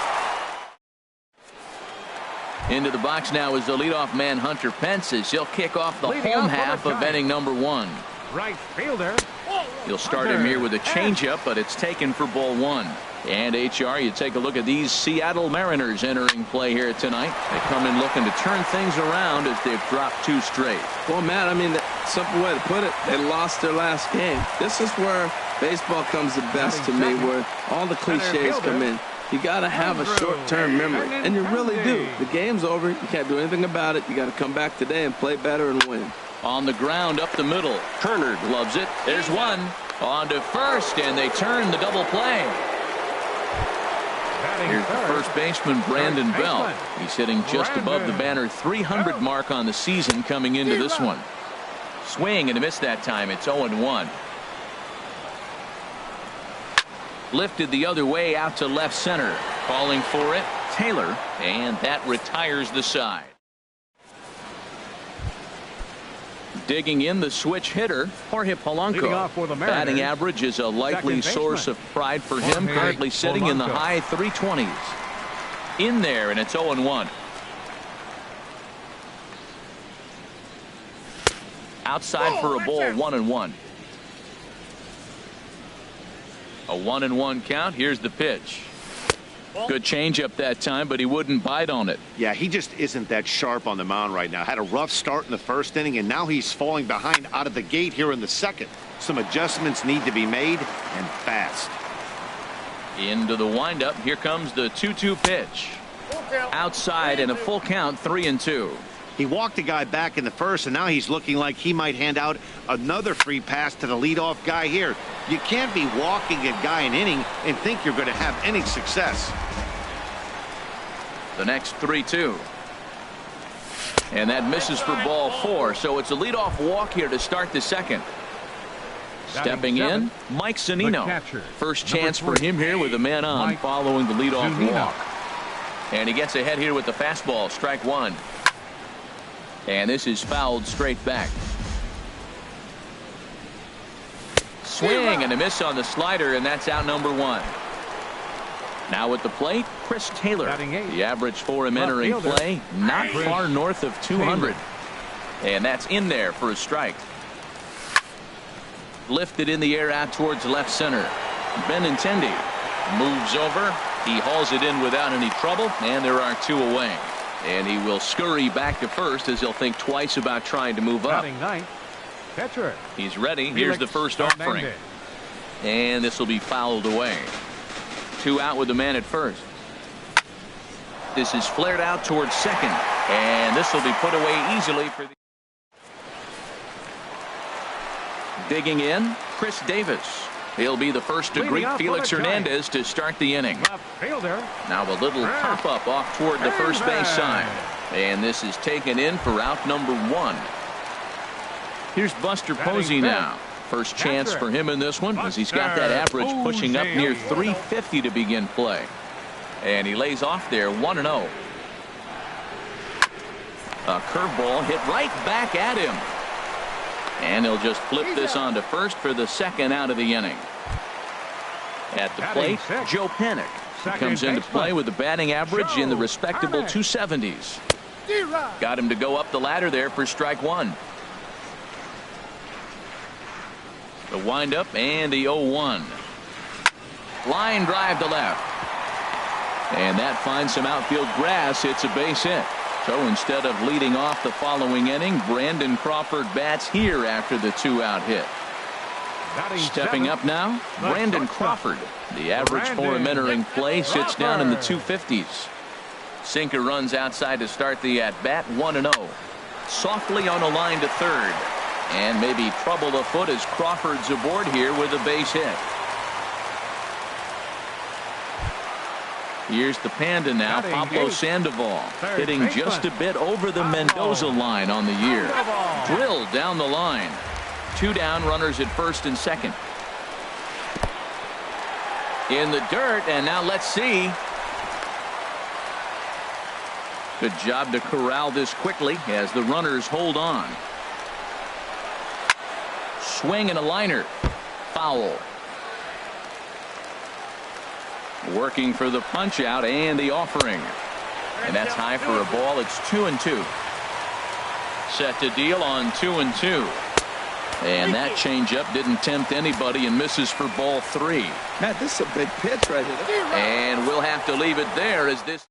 Into the box now is the leadoff man Hunter Pence as he'll kick off the home half of inning number 1. Right fielder. He'll start him here with a changeup, but it's taken for ball 1. And HR, you take a look at these Seattle Mariners entering play here tonight. They come in looking to turn things around as they've dropped 2 straight. Well, Matt, I mean, the simple way to put it, they lost their last game. This is where baseball comes the best to me, where all the cliches come in. You got to have a short-term memory, and you really do. The game's over. You can't do anything about it. You got to come back today and play better and win. On the ground up the middle. Turner gloves it. There's one. On to first, and they turn the double play. Here's the first baseman, Brandon Bell. He's hitting just above the banner 300 mark on the season coming into this one. Swing and a miss that time. It's 0-1. Lifted the other way out to left center. Calling for it, Taylor, and that retires the side. Digging in the switch hitter, Jorge Polanco. Batting average is a likely source of pride for him, currently sitting in the high 320s. In there, and it's 0-1. Outside for a ball, 1-1. A 1-1 count. Here's the pitch. Good changeup that time, but he wouldn't bite on it. Yeah, he just isn't that sharp on the mound right now. Had a rough start in the first inning, and now he's falling behind out of the gate here in the second. Some adjustments need to be made, and fast. Into the windup. Here comes the 2-2 pitch. Outside and a full count, 3-2. He walked the guy back in the first, and now he's looking like he might hand out another free pass to the leadoff guy here. You can't be walking a guy an inning and think you're going to have any success. The next 3-2. And that misses for ball 4. So it's a leadoff walk here to start the second. Stepping in, Mike Zunino. First chance for him here with a man on following the leadoff walk. And he gets ahead here with the fastball, strike 1. And this is fouled straight back. Swing and a miss on the slider, and that's out number 1. Now at the plate, Chris Taylor. The average for him entering play, not far north of 200. And that's in there for a strike. Lifted in the air out towards left center. Benintendi moves over. He hauls it in without any trouble, and there are 2 away. And he will scurry back to first as he'll think twice about trying to move up. He's ready. Here's the first offering. And this will be fouled away. 2 out with the man at first. This is flared out towards second. And this will be put away easily for the... Digging in, Chris Davis. He'll be the first to greet Felix Hernandez to start the inning. Now a little pop-up off toward the first base side. And this is taken in for out number 1. Here's Buster Posey now. First chance for him in this one as he's got that average pushing up near 350 to begin play. And he lays off there 1-0. A curveball hit right back at him. And he'll just flip this on to first for the second out of the inning. At the plate, Joe Panik comes into play with a batting average in the respectable 270s. Got him to go up the ladder there for strike 1. The windup and the 0-1. Line drive to left. And that finds some outfield grass. It's a base hit. So instead of leading off the following inning, Brandon Crawford bats here after the 2-out hit. Stepping up now, Brandon Crawford. The average for him entering play sits down in the 250s. Sinker runs outside to start the at-bat, 1-0. Softly on a line to third. And maybe trouble afoot as Crawford's aboard here with a base hit. Here's the Panda now, Pablo Sandoval, hitting just a bit over the Mendoza line on the year. Drilled down the line. 2 down, runners at first and second. In the dirt, and now let's see. Good job to corral this quickly as the runners hold on. Swing and a liner. Foul. Working for the punch out and the offering. And that's high for a ball. It's 2-2. Set to deal on 2-2. And that changeup didn't tempt anybody and misses for ball 3. Matt, this is a big pitch right here. And we'll have to leave it there as this.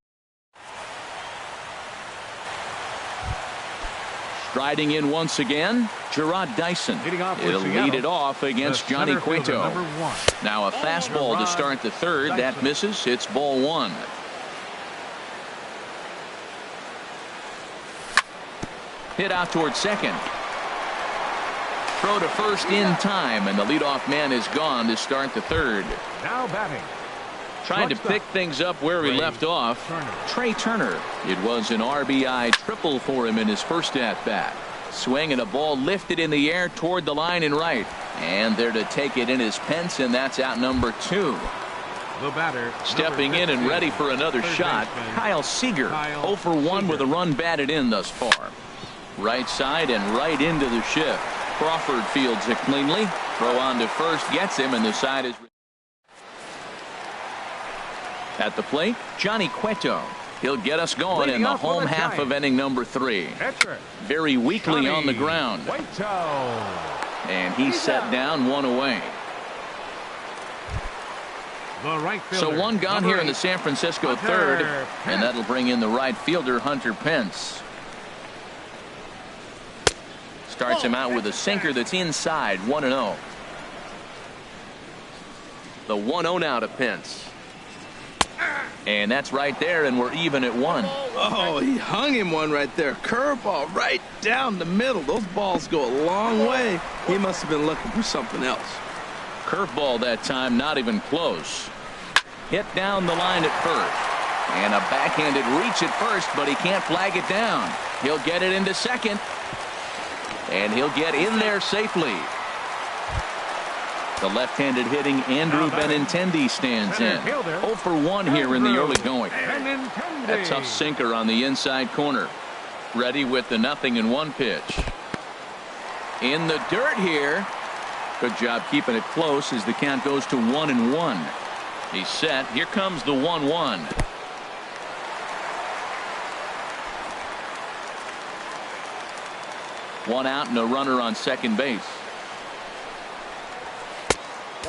Striding in once again, Gerard Dyson. It'll lead it off against Johnny Cueto. Now a fastball to start the third. That misses. It's ball 1. Hit out towards second. Throw to first in time, and the leadoff man is gone to start the third. Now batting. Trying to pick things up where he left off. Trey Turner. It was an RBI triple for him in his first at-bat. Swing and a ball lifted in the air toward the line and right. And there to take it in is Pence, and that's out number 2. The batter, stepping in and ready for another shot, Kyle Seager. 0 for 1 with a run batted in thus far. Right side and right into the shift. Crawford fields it cleanly. Throw on to first gets him, and the side is... At the plate, Johnny Cueto. He'll get us going in the home half of inning number 3. Very weakly on the ground. And he's set down, 1 away. So 1 gone here in the San Francisco third, and that'll bring in the right fielder, Hunter Pence. Starts him out with a sinker that's inside, 1-0. The 1-0 now to Pence. And that's right there, and we're even at 1. Oh, he hung him one right there. Curveball right down the middle. Those balls go a long way. He must have been looking for something else. Curveball that time, not even close. Hit down the line at first. And a backhanded reach at first, but he can't flag it down. He'll get it into second. And he'll get in there safely. The left-handed hitting Andrew Benintendi stands in. 0 for 1 here in the early going. A tough sinker on the inside corner. Ready with the 0-1 pitch. In the dirt here. Good job keeping it close as the count goes to 1-1. He's set. Here comes the 1-1. One out and a runner on second base.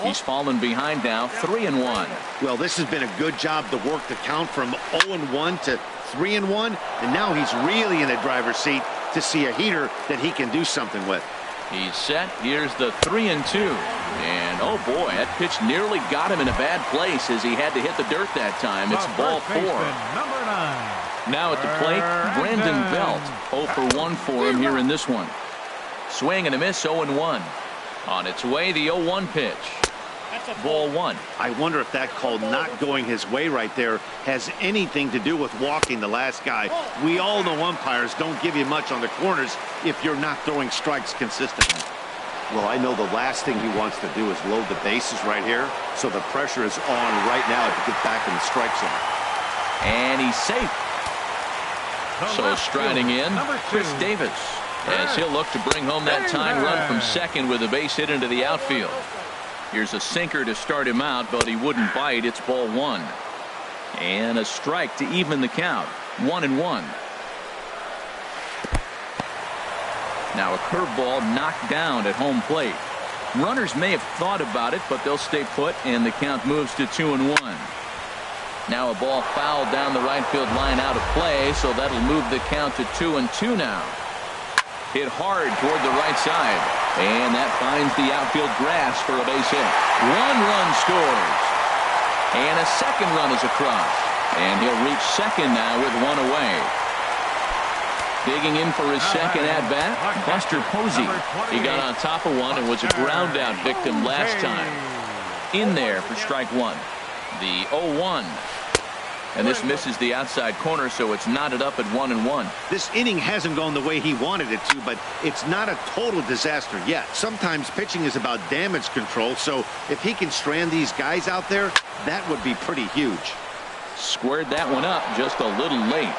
He's fallen behind now, 3-1. Well, this has been a good job to work the count from 0-1 to 3-1, and now he's really in the driver's seat to see a heater that he can do something with. He's set. Here's the 3-2. And oh boy, that pitch nearly got him in a bad place as he had to hit the dirt that time. It's ball 4. Number 9. Now at the plate, Brandon Belt. 0 for 1 for him here in this one. Swing and a miss, 0-1. On its way, the 0-1 pitch. Ball 1. I wonder if that call not going his way right there has anything to do with walking the last guy. We all know umpires don't give you much on the corners if you're not throwing strikes consistently. Well, I know the last thing he wants to do is load the bases right here, so the pressure is on right now to get back in the strike zone. And he's safe. So striding in, Chris Davis, as he'll look to bring home that tying run from second with a base hit into the outfield. Here's a sinker to start him out, but he wouldn't bite. It's ball 1. And a strike to even the count. 1-1. Now a curveball knocked down at home plate. Runners may have thought about it, but they'll stay put, and the count moves to 2-1. Now a ball fouled down the right field line out of play, so that'll move the count to 2-2 now. Hit hard toward the right side, and that finds the outfield grass for a base hit. 1 run scores, and a second run is across, and he'll reach second now with 1 away. Digging in for his second at-bat, Buster Posey. He got on top of one and was a ground-out victim last time. In there for strike 1. The 0-1. And this misses the outside corner, so it's knotted up at 1-1. This inning hasn't gone the way he wanted it to, but it's not a total disaster yet. Sometimes pitching is about damage control, so if he can strand these guys out there, that would be pretty huge. Squared that one up just a little late.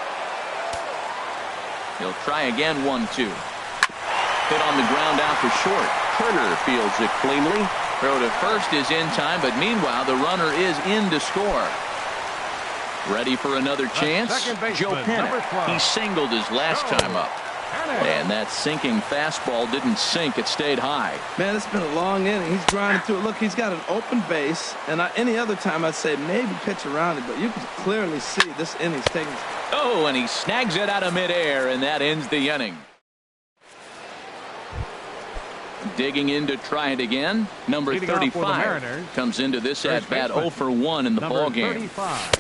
He'll try again, 1-2. Hit on the ground out for short. Turner fields it cleanly. Throw to first is in time, but meanwhile the runner is in to score. Ready for another chance? Joe Panic. He singled his last time up. And that sinking fastball didn't sink. It stayed high. Man, it's been a long inning. He's grinding through it. Look, he's got an open base. And any other time I'd say maybe pitch around it. But you can clearly see this inning's taking. Oh, and he snags it out of midair. And that ends the inning. Digging in to try it again. Number 35 comes into this at-bat 0 for 1 in the ball game.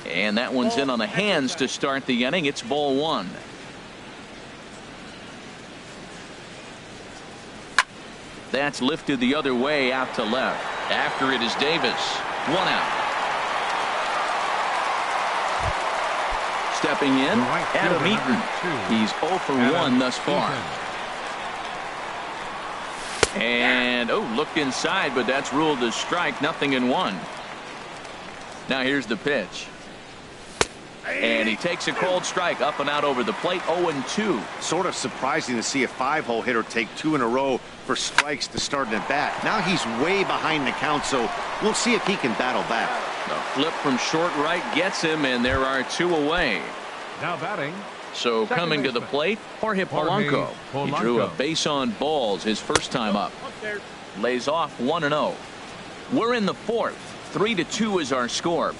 And that one's in on the hands to start the inning. It's ball 1. That's lifted the other way out to left. After it is Davis. 1 out. Stepping in, Adam Eaton. He's 0 for 1 thus far. And, oh, looked inside, but that's ruled as strike. 0-1. Now here's the pitch. And he takes a cold strike up and out over the plate. 0-2. Sort of surprising to see a 5-hole hitter take 2 in a row for strikes to start an at-bat. Now he's way behind the count, so we'll see if he can battle back. The flip from short right gets him, and there are 2 away. Now batting. So coming to the plate, Jorge Polanco. He drew a base on balls his first time up. Lays off 1-0. We're in the 4th. 3-2 is our score.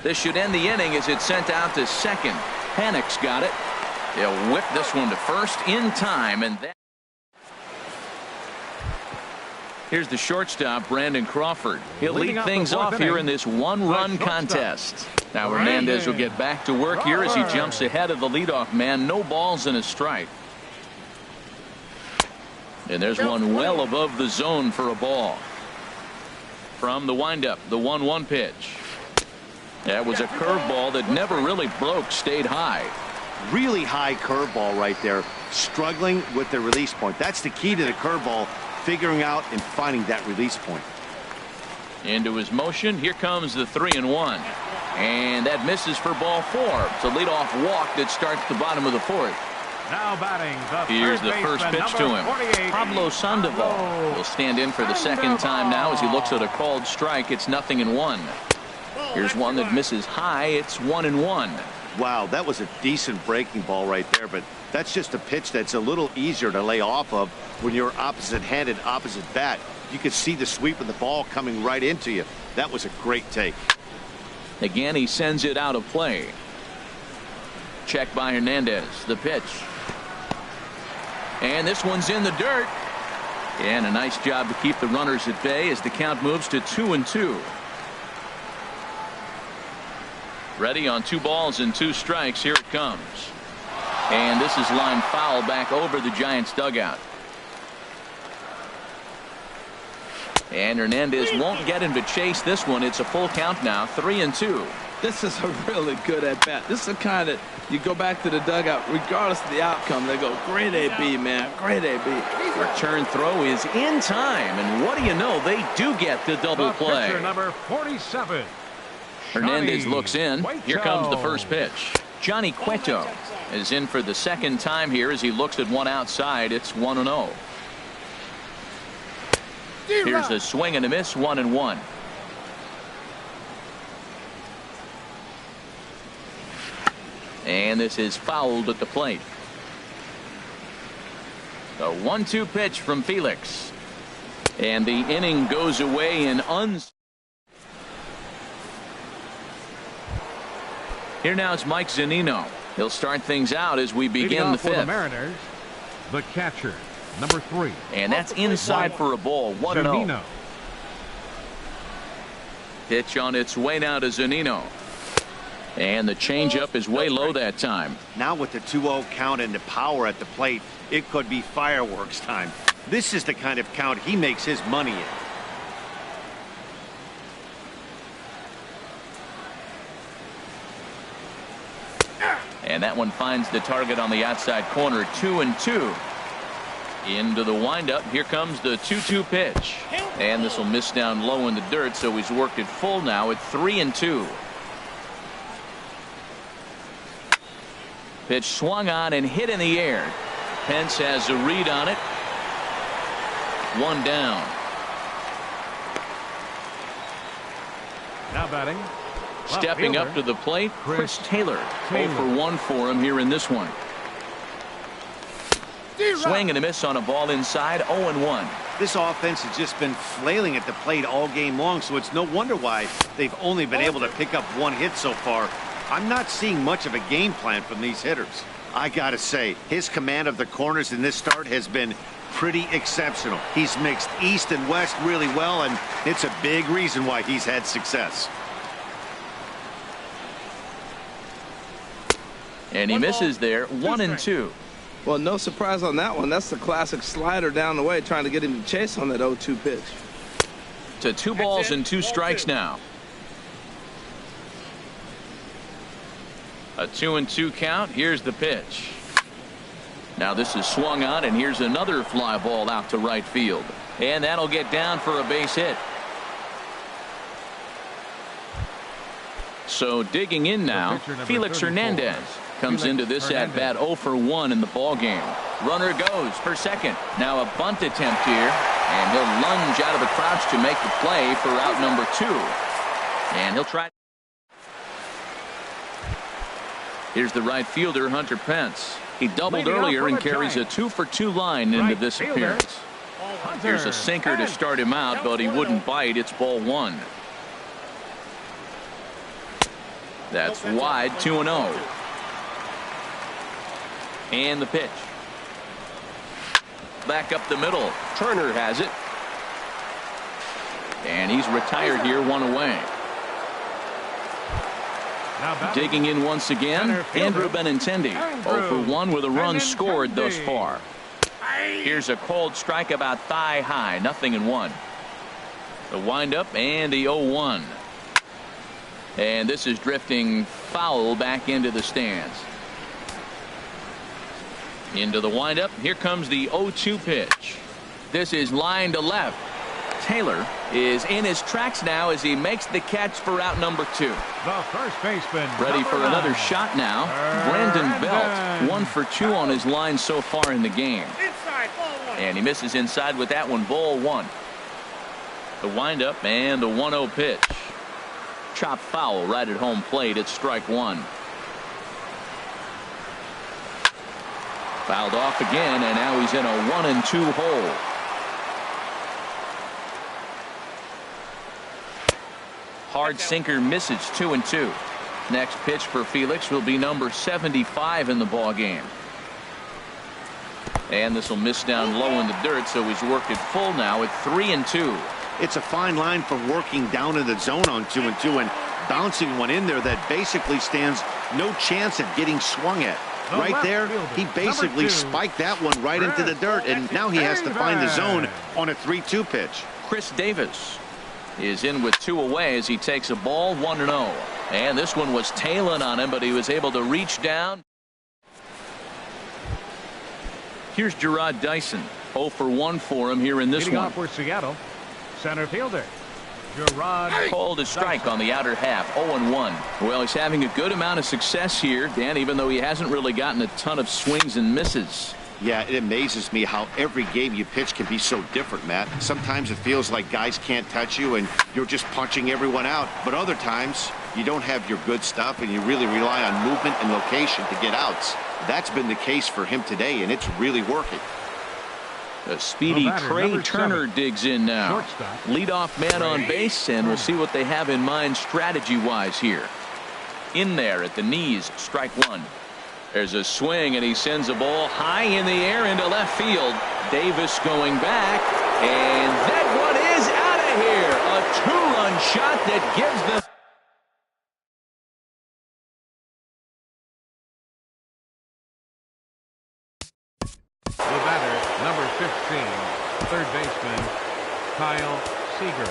This should end the inning as it's sent out to second. Panic's got it. They'll whip this one to first in time, and that. Here's the shortstop, Brandon Crawford. He'll Leading lead off the things fourth off here inning, in this one-run contest. Now Hernandez will get back to work here as he jumps ahead of the leadoff man. No balls and a strike. And there's one well above the zone for a ball. From the windup, the 1-1 pitch. That was a curveball that never really broke, stayed high. Really high curveball right there. Struggling with the release point. That's the key to the curveball, figuring out and finding that release point. Into his motion. Here comes the 3-1. And that misses for ball 4. It's a leadoff walk that starts the bottom of the 4th. Now batting Here's the first pitch to him. 48, Pablo Sandoval will stand in for the second time now as he looks at a called strike. It's 0-1. Here's one that misses high. It's 1-1. Wow, that was a decent breaking ball right there, but that's just a pitch that's a little easier to lay off of when you're opposite-handed, opposite bat. You could see the sweep of the ball coming right into you. That was a great take. Again, he sends it out of play. Check by Hernandez. The pitch. And this one's in the dirt. And a nice job to keep the runners at bay as the count moves to 2-2. Ready on 2 balls and 2 strikes. Here it comes. And this is lined foul back over the Giants dugout. And Hernandez won't get him to chase this one. It's a full count now, 3-2. This is a really good at-bat. This is the kind that you go back to the dugout, regardless of the outcome. They go, great AB, man, great AB. Return throw is in time. And what do you know? They do get the double play. Pitcher number 47. Hernandez Johnny looks in. Here comes the first pitch. Johnny Cueto is in for the second time here as he looks at one outside. It's 1-0. Here's a swing and a miss, 1-1. And this is fouled at the plate. The 1-2 pitch from Felix. And the inning goes away in Here now it's Mike Zunino. He'll start things out as we begin the 5th. The Mariners, the catcher, number 3. And that's inside for a ball, 1-0. Pitch on its way now to Zunino. And the changeup is way low that time. Now with the 2-0 count and the power at the plate, it could be fireworks time. This is the kind of count he makes his money in. And that one finds the target on the outside corner, 2-2. Into the windup. Here comes the 2-2 pitch. And this will miss down low in the dirt, so he's worked it full now at 3-2. Pitch swung on and hit in the air. Pence has a read on it. 1 down. Now batting. Stepping up to the plate, Chris Taylor. 0 for 1 for him here in this one. Swing and a miss on a ball inside, 0-1. This offense has just been flailing at the plate all game long, so it's no wonder why they've only been able to pick up 1 hit so far. I'm not seeing much of a game plan from these hitters. I gotta say, his command of the corners in this start has been pretty exceptional. He's mixed east and west really well, and it's a big reason why he's had success. And he misses there, 1-2. Well, no surprise on that one. That's the classic slider down the way, trying to get him to chase on that 0-2 pitch. To 2 balls and 2 strikes now. A 2-2 count. Here's the pitch. Now this is swung on, and here's another fly ball out to right field. And that'll get down for a base hit. So digging in now, Felix Hernandez comes into this at bat 0 for 1 in the ball game. Runner goes for second. Now a bunt attempt here, and he'll lunge out of the crouch to make the play for out number 2. And he'll try. Here's the right fielder, Hunter Pence. He doubled earlier and carries a 2 for 2 line into this appearance. Here's a sinker to start him out, but he wouldn't bite. It's ball 1. That's wide, 2-0. And the pitch. Back up the middle. Turner has it. And he's retired here, one away. Digging in once again, Andrew Benintendi. 0 for 1 with a run scored thus far. Here's a cold strike about thigh high, 0-1. The windup and the 0-1. And this is drifting foul back into the stands. Into the windup. Here comes the 0-2 pitch. This is line to left. Taylor is in his tracks now as he makes the catch for out number 2. The first baseman. Ready for another shot now. Brandon Belt, 1 for 2 on his line so far in the game. Inside, ball 1. And he misses inside with that one, ball 1. The windup and the 1-0 pitch. Chop foul right at home plate. It's strike 1. Fouled off again, and now he's in a 1-2 hole. Hard sinker misses, 2-2. Next pitch for Felix will be number 75 in the ball game. And this will miss down low in the dirt, so he's worked it full now at 3-2. It's a fine line from working down in the zone on 2-2 and bouncing one in there that basically stands no chance at getting swung at. Right there, he basically spiked that one right into the dirt, and now he has to find the zone on a 3-2 pitch. Chris Davis is in with 2 away as he takes a ball, 1-0. And this one was tailing on him, but he was able to reach down. Here's Gerard Dyson. 0 for 1 for him here in this one. Off for Seattle. Center fielder Gerard. Called a strike on the outer half. 0-1. Well, he's having a good amount of success here, Dan, even though he hasn't really gotten a ton of swings and misses. Yeah, it amazes me how every game you pitch can be so different, Matt. Sometimes it feels like guys can't touch you and you're just punching everyone out. But other times you don't have your good stuff and you really rely on movement and location to get outs. That's been the case for him today, and it's really working. A speedy Trey Turner digs in now. Leadoff man on base, and we'll see what they have in mind strategy-wise here. In there at the knees, strike 1. There's a swing, and he sends a ball high in the air into left field. Davis going back, and that one is out of here. A 2-run shot that gives them. The batter, number 15, third baseman Kyle Seager.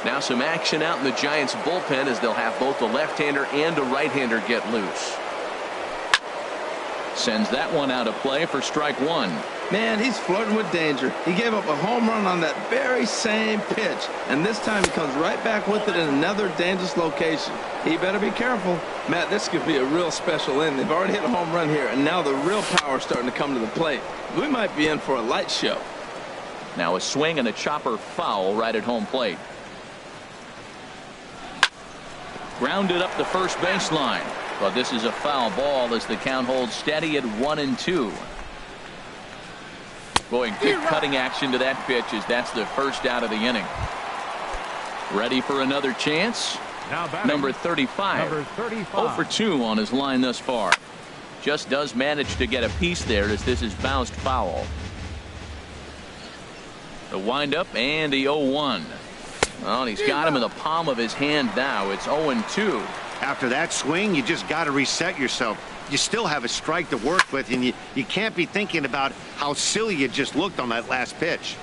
Now some action out in the Giants bullpen as they'll have both a left-hander and a right-hander get loose. Sends that one out of play for strike 1. Man, he's flirting with danger. He gave up a home run on that very same pitch, and this time he comes right back with it in another dangerous location. He better be careful. Matt, this could be a real special inning. They've already hit a home run here, and now the real power is starting to come to the plate. We might be in for a light show. Now a swing and a chopper foul right at home plate. Grounded up the first baseline, but this is a foul ball as the count holds steady at 1-2. Boy, good cutting action to that pitch as that's the first out of the inning. Ready for another chance? Number 35. 0 for 2 on his line thus far. Just does manage to get a piece there as this is bounced foul. The windup and the 0-1. Well, he's got him in the palm of his hand now. It's 0-2. After that swing, you just got to reset yourself. You still have a strike to work with, and you can't be thinking about how silly you just looked on that last pitch.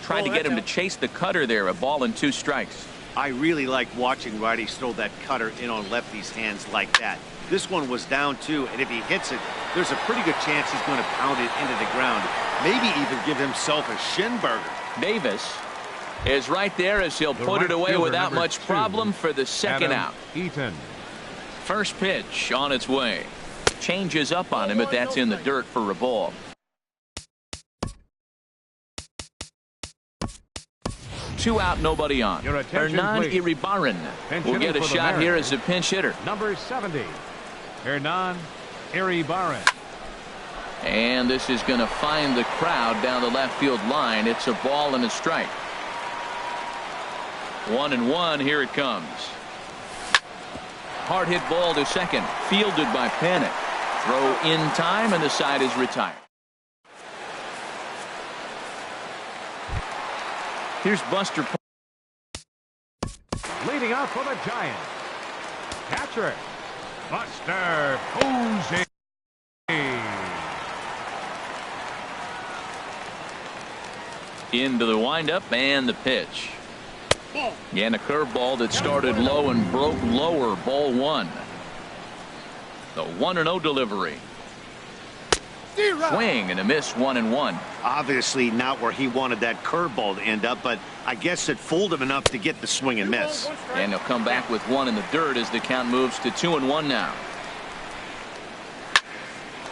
Tried to get him to chase the cutter there. A ball and 2 strikes. I really like watching righties throw that cutter in on lefties' hands like that. This one was down 2, and if he hits it, there's a pretty good chance he's going to pound it into the ground. Maybe even give himself a shin burger. Davis is right there as he'll put it away without much problem for the second out. First pitch on its way. Changes up on him, but that's in the dirt for a ball. Two out, nobody on. Hernan Iribarren will get a shot here as a pinch hitter. Number 70, Hernan Iribarren. And this is going to find the crowd down the left field line. It's a ball and a strike. 1-1. Here it comes. Hard hit ball to second. Fielded by Panik. Throw in time, and the side is retired. Here's Buster. Leading off for the Giants. Catcher, Buster Posey. Into the windup and the pitch. And a curveball that started low and broke lower. Ball one. The 1-0 delivery. Swing and a miss, 1-1. Obviously not where he wanted that curveball to end up, but I guess it fooled him enough to get the swing and miss. And he'll come back with one in the dirt as the count moves to 2-1 now.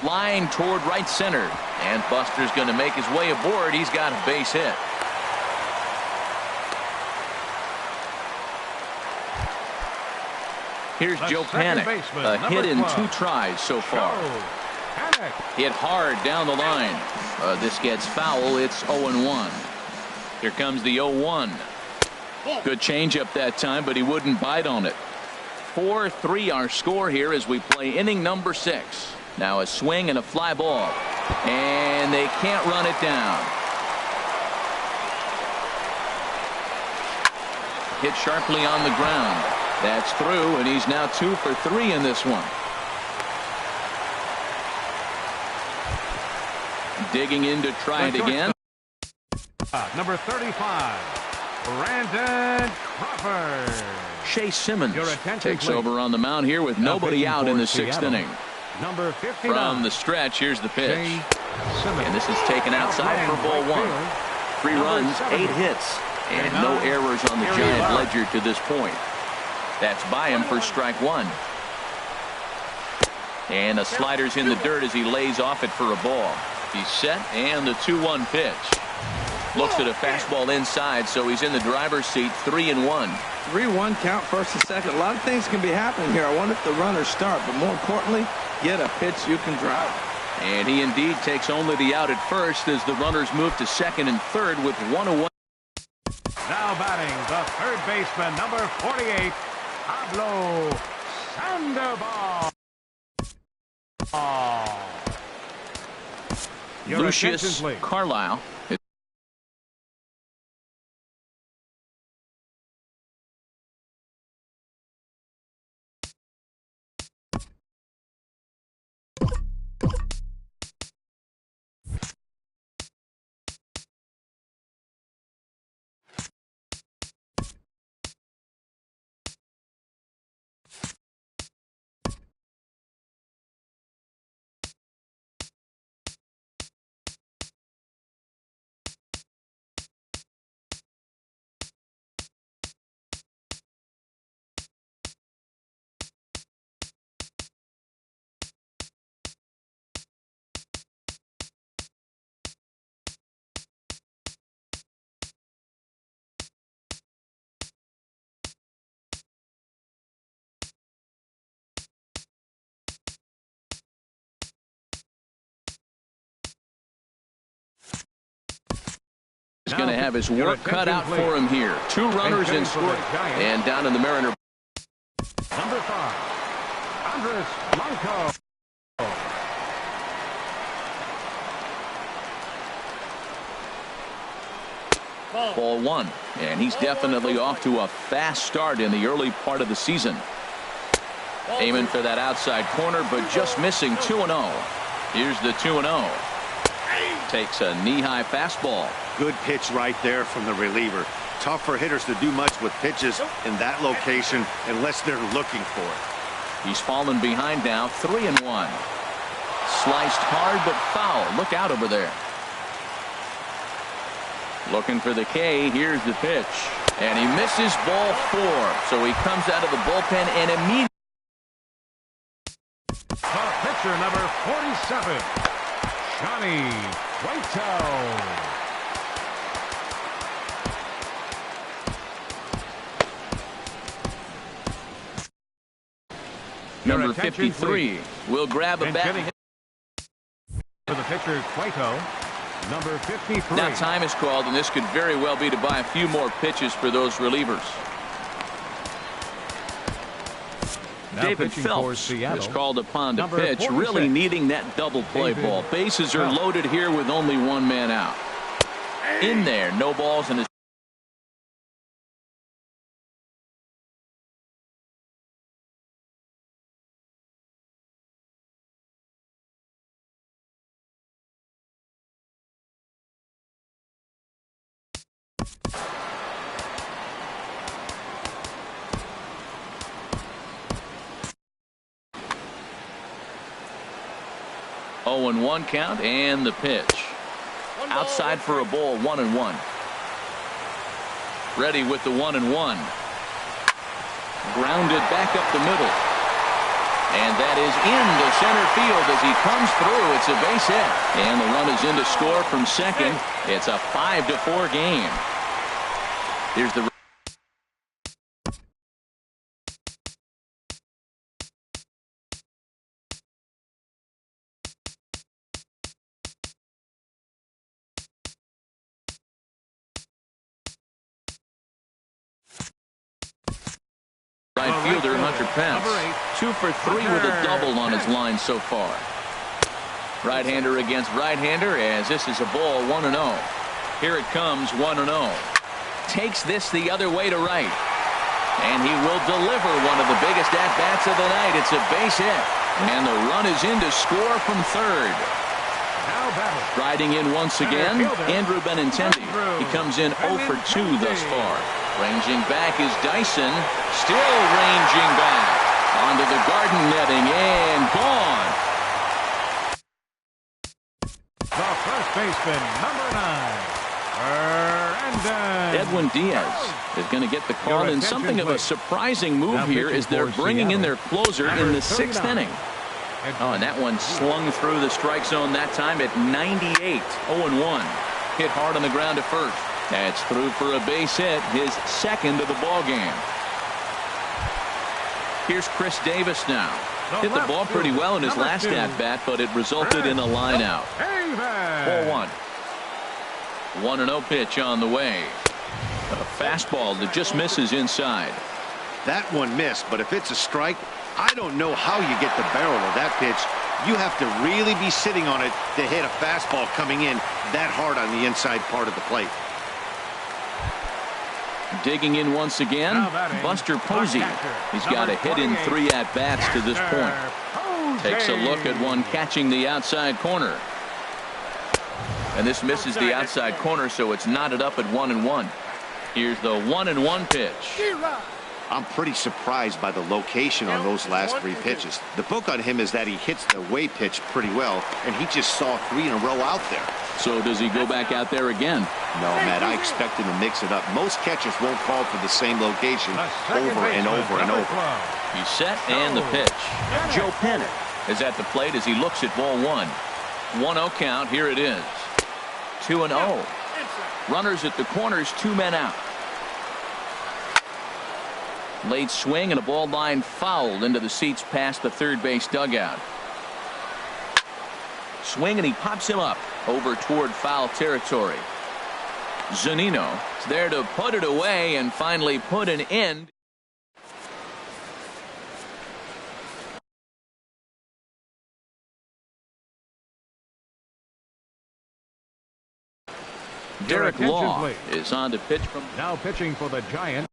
Line toward right center. And Buster's going to make his way aboard. He's got a base hit. Here's Joe Panik. A hit in 2 tries so far. Hit hard down the line. This gets foul. It's 0-1. Here comes the 0-1. Good changeup that time, but he wouldn't bite on it. 4-3 our score here as we play inning number 6. Now a swing and a fly ball. And they can't run it down. Hit sharply on the ground. That's through, and he's now 2 for 3 in this one. Digging in to try it again. Number 35, Brandon Crawford. Shea Simmons takes over on the mound here with nobody out in the 6th inning. Number 59. From the stretch, here's the pitch. And this is taken outside for ball 1. 3 runs, 8 hits, and no errors on the Giant ledger to this point. That's by him for strike 1. And the slider's in the dirt as he lays off it for a ball. He's set, and the 2-1 pitch. Looks at a fastball inside, so he's in the driver's seat, 3-1. 3-1 count, first and second. A lot of things can be happening here. I wonder if the runners start, but more importantly, get a pitch you can drive. And he indeed takes only the out at first as the runners move to second and third with 1 away. Now batting, the third baseman, number 48, Pablo Sandoval. Lucius Carlisle. He's going to have his work cut out for him here. 2 runners in scoring. And down in the Mariner. Number 5, Andres Blanco. Ball 1. And he's definitely off to a fast start in the early part of the season. Aiming for that outside corner, but just missing 2-0. Here's the 2-0. Takes a knee-high fastball. Good pitch right there from the reliever. Tough for hitters to do much with pitches in that location unless they're looking for it. He's fallen behind now, 3-1. Sliced hard but foul. Look out over there. Looking for the K. Here's the pitch. And he misses ball 4. So he comes out of the bullpen and immediately. The pitcher, number 47, Johnny Cueto. Number 53 will grab a bat. For the pitcher, Cueto, number 53. Now time is called, and this could very well be to buy a few more pitches for those relievers. David Phelps is called upon to pitch, 46. really needing that double play ball. Bases are loaded here with only one man out. In there, no balls in his. Oh, and 1 count, and the pitch. Outside for a ball, 1-1. Ready with the 1-1. Grounded back up the middle. And that is into center field as he comes through. It's a base hit. And the run is in to score from second. It's a 5-4 game. Here's the right fielder, Hunter Pence. 2 for 3 with a double on his line so far. Right-hander against right-hander as this is a ball, 1-0. Here it comes, 1-0. Takes this the other way to right. And he will deliver one of the biggest at-bats of the night. It's a base hit. And the run is in to score from third. Riding in once again, Andrew Benintendi. He comes in 0 for 2 thus far. Ranging back is Dyson. Still ranging back. Onto the garden netting and gone. The first baseman, number 9, Edwin Diaz is going to get the call, and something of a surprising move here is they're bringing in their closer in the 6th inning. Oh, and that one slung through the strike zone that time at 98. 0-1. Hit hard on the ground to first. That's through for a base hit, his second of the ball game. Here's Chris Davis now. Hit the ball pretty well in his last at-bat, but it resulted in a line out. 4-1. 1-0 pitch on the way. A fastball that just misses inside. That one missed, but if it's a strike, I don't know how you get the barrel of that pitch. You have to really be sitting on it to hit a fastball coming in that hard on the inside part of the plate. Digging in once again, Buster Posey. He's got a hit in 3 at-bats to this point. Takes a look at one catching the outside corner. And this misses the outside corner, so it's knotted up at 1-1. Here's the 1-1 pitch. I'm pretty surprised by the location on those last 3 pitches. The book on him is that he hits the away pitch pretty well, and he just saw 3 in a row out there. So does he go back out there again? No, Matt, I expect him to mix it up. Most catchers won't call for the same location over and over and over. He's set, and the pitch. Joe Pennant is at the plate as he looks at ball 1. 1-0 count. Here it is. 2-0. Runners at the corners, 2 men out. Late swing and a ball line fouled into the seats past the third base dugout. Swing and he pops him up over toward foul territory. Zunino is there to put it away and finally put an end. Derek Law is on to pitch from. Now pitching for the Giants.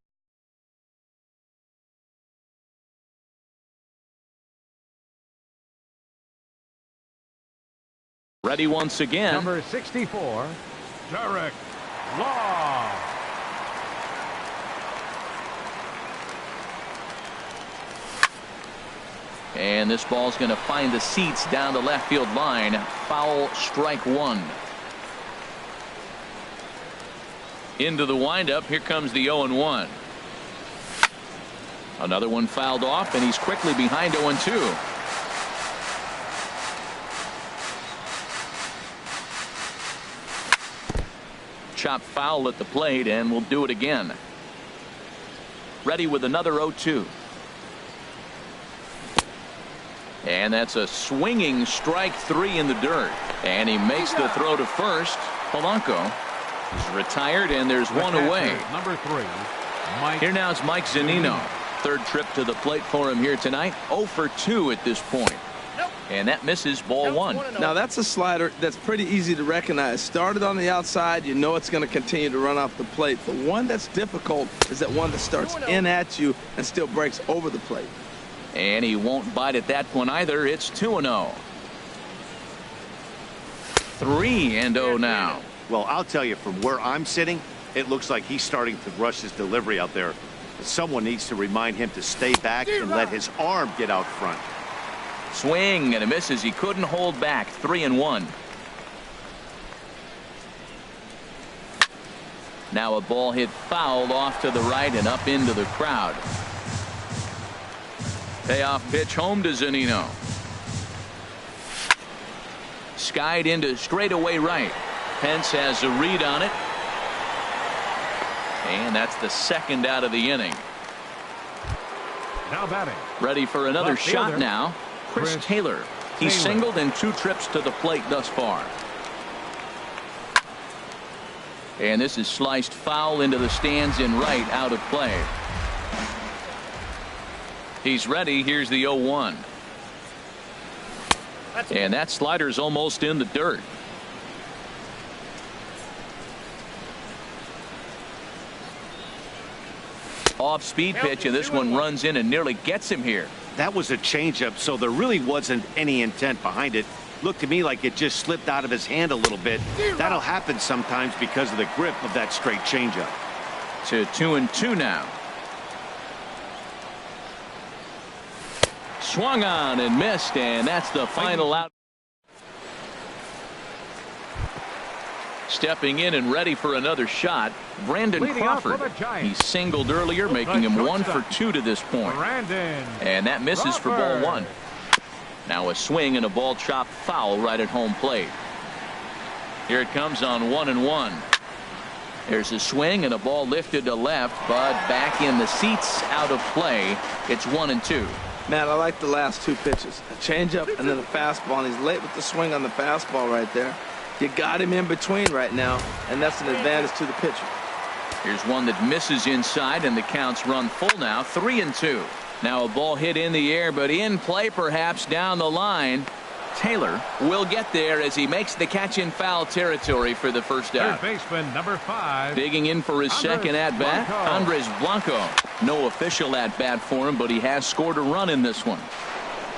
Ready once again. Number 64, Derek Law. And this ball's going to find the seats down the left field line. Foul, strike 1. Into the windup. Here comes the 0-1. Another one fouled off, and he's quickly behind 0-2. Chop foul at the plate, and we'll do it again. Ready with another 0-2. And that's a swinging strike 3 in the dirt. And he makes the throw to first. Polanco is retired, and there's one away. Number 3, Mike. Here now is Mike Zunino. third trip to the plate for him here tonight. 0 for 2 at this point. And that misses ball one. Now that's a slider that's pretty easy to recognize. Started on the outside, you know it's going to continue to run off the plate. The one that's difficult is that one that starts in at you and still breaks over the plate. And he won't bite at that one either. It's 2-0. 3-0 now. Well, I'll tell you, from where I'm sitting, it looks like he's starting to rush his delivery out there. Someone needs to remind him to stay back and let his arm get out front. Swing and a miss as he couldn't hold back. 3-1. Now a ball hit foul off to the right and up into the crowd. Payoff pitch home to Zunino. Skied into straightaway right. Pence has a read on it. And that's the second out of the inning. Now batting. Ready for another Left shot fielder, now. Chris Taylor. He's singled in 2 trips to the plate thus far. And this is sliced foul into the stands in right, out of play. He's ready. Here's the 0-1. And that slider's almost in the dirt. Off-speed pitch, and this one runs in and nearly gets him here. That was a changeup, so there really wasn't any intent behind it. Looked to me like it just slipped out of his hand a little bit. That'll happen sometimes because of the grip of that straight changeup. To 2-2 now. Swung on and missed, and that's the final out. Stepping in and ready for another shot, Brandon Crawford. He singled earlier, making him 1 for 2 to this point. And that misses for ball one. Now a swing and a ball chopped foul right at home plate. Here it comes on 1-1. There's a swing and a ball lifted to left, but back in the seats, out of play. It's 1-2. Matt, I like the last 2 pitches. A changeup and then a fastball, and he's late with the swing on the fastball right there. You got him in between right now, and that's an advantage to the pitcher. Here's one that misses inside, and the counts run full now. 3-2. Now a ball hit in the air, but in play perhaps down the line. Taylor will get there as he makes the catch in foul territory for the first out. Third baseman number 5. Digging in for his second at-bat, Andres Blanco. No official at-bat for him, but he has scored a run in this one.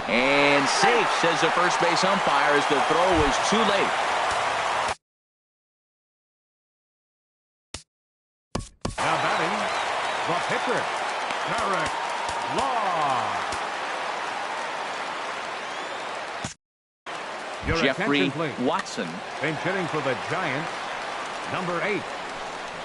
And safe, says the first base umpire, as the throw was too late. Now batting, the pitcher, Tarek Law. Your Jeffrey attention, please. Watson. Bench hitting for the Giants, number 8,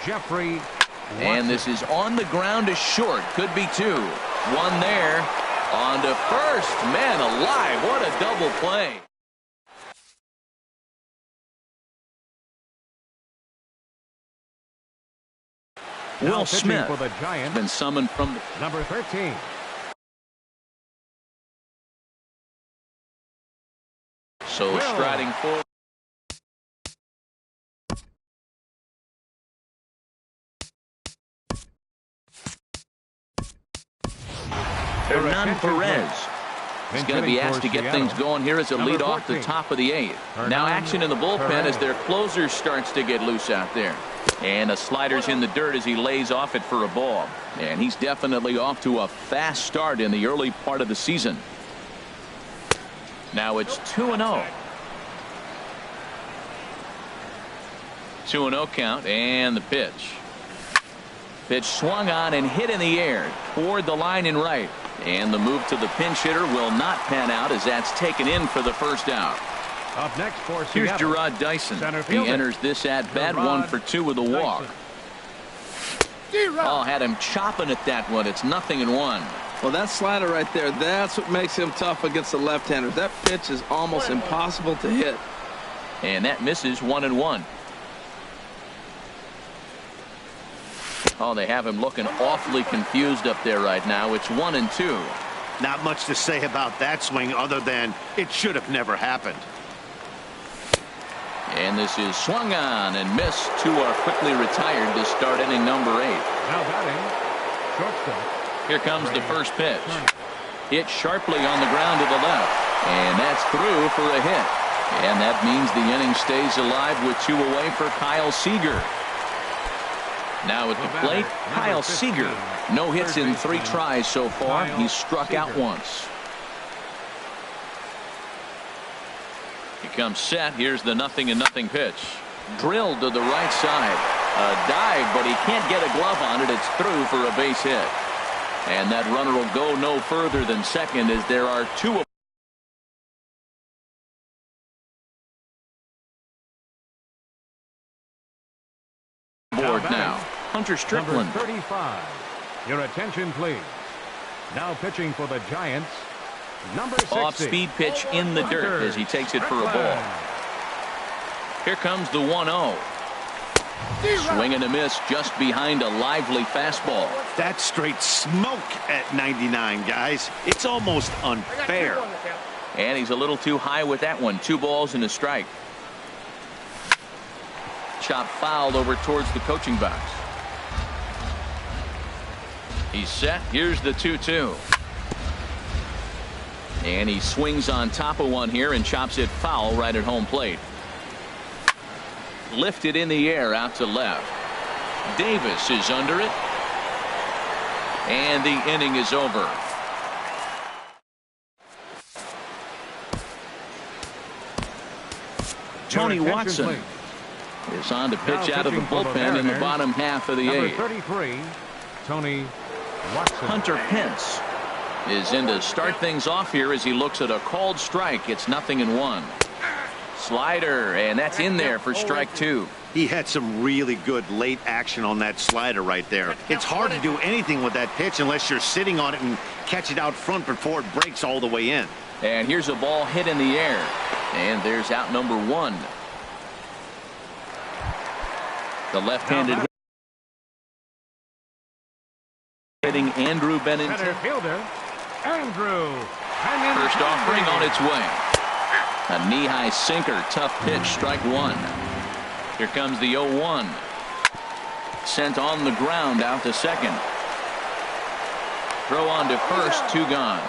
Jeffrey Watson. And this is on the ground to short. Could be 2. One there. On to first. Man alive, what a double play. Will Smith for the Giants, been summoned from the number 13. So striding forward. Hernan Perez is going to be asked to get things going here as a lead off the top of the 8th. Now action in the bullpen as their closer starts to get loose out there. And a slider's in the dirt as he lays off it for a ball. And he's definitely off to a fast start in the early part of the season. Now it's 2-0. 2-0 count, and the pitch. Pitch swung on and hit in the air toward the line in right. And the move to the pinch hitter will not pan out as that's taken in for the first out. Up next for Here's Seattle, Gerard Dyson. He fielder. enters this at bat 1 for 2 with a walk. Oh, had him chopping at that one. It's 0-1. Well, that slider right there, that's what makes him tough against the left-handers. That pitch is almost impossible to hit. And that misses 1-1. Oh, they have him looking awfully confused up there right now. It's 1-2. Not much to say about that swing other than it should have never happened. And this is swung on and missed. 2 are quickly retired to start inning number 8. Now batting, shortstop, Here comes the first pitch. Hit sharply on the ground to the left. And that's through for a hit. And that means the inning stays alive with 2 away for Kyle Seager. Now at the plate, Kyle Seager. No hits in 3 tries so far. He's struck out once. He comes set. Here's the 0-0 pitch. Drilled to the right side. A dive, but he can't get a glove on it. It's through for a base hit. And that runner will go no further than second as there are 2 aboard now. Hunter Strickland. Number 35. Your attention, please. Now pitching for the Giants, number 60. Off-speed pitch in the dirt as he takes it for a ball. Here comes the 1-0. Swing and a miss just behind a lively fastball. That's straight smoke at 99, guys. It's almost unfair. And he's a little too high with that one. 2 balls and a strike. Chop fouled over towards the coaching box. He's set. Here's the 2-2. And he swings on top of one here and chops it foul right at home plate. Lifted in the air out to left. Davis is under it. And the inning is over. Tony Watson is on to pitch out of the bullpen in the bottom half of the 8th. 33, Tony Watson. Hunter Pence is in to start things off here as he looks at a called strike. It's 0-1. Slider, and that's in there for strike 2. He had some really good late action on that slider right there. It's hard to do anything with that pitch unless you're sitting on it and catch it out front before it breaks all the way in. And here's a ball hit in the air. And there's out number 1. The left-handed hitting Andrew Bennington. Center fielder, Andrew. First offering on its way. A knee-high sinker, tough pitch, strike 1. Here comes the 0-1. Sent on the ground out to second. Throw on to first, 2 gone.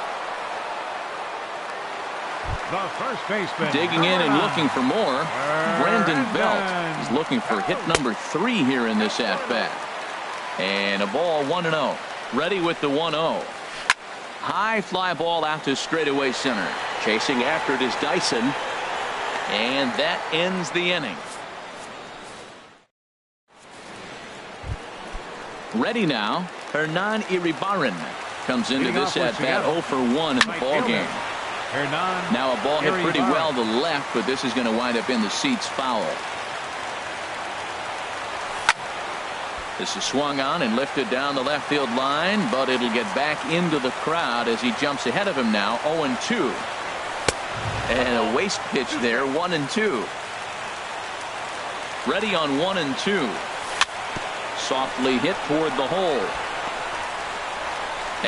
The first baseman. Digging in and looking for more. Brandon Belt is looking for hit number 3 here in this at-bat. And a ball 1-0. Ready with the 1-0. High fly ball out to straightaway center. Chasing after it is Dyson. And that ends the inning. Ready now, Hernan Iribarren comes into this at-bat 0 for 1 in the ball game. Now a ball hit pretty well to left, but this is going to wind up in the seats foul. This is swung on and lifted down the left field line, but it'll get back into the crowd as he jumps ahead of him now, 0-2. And a waste pitch there, 1-2. Ready on 1-2. Softly hit toward the hole.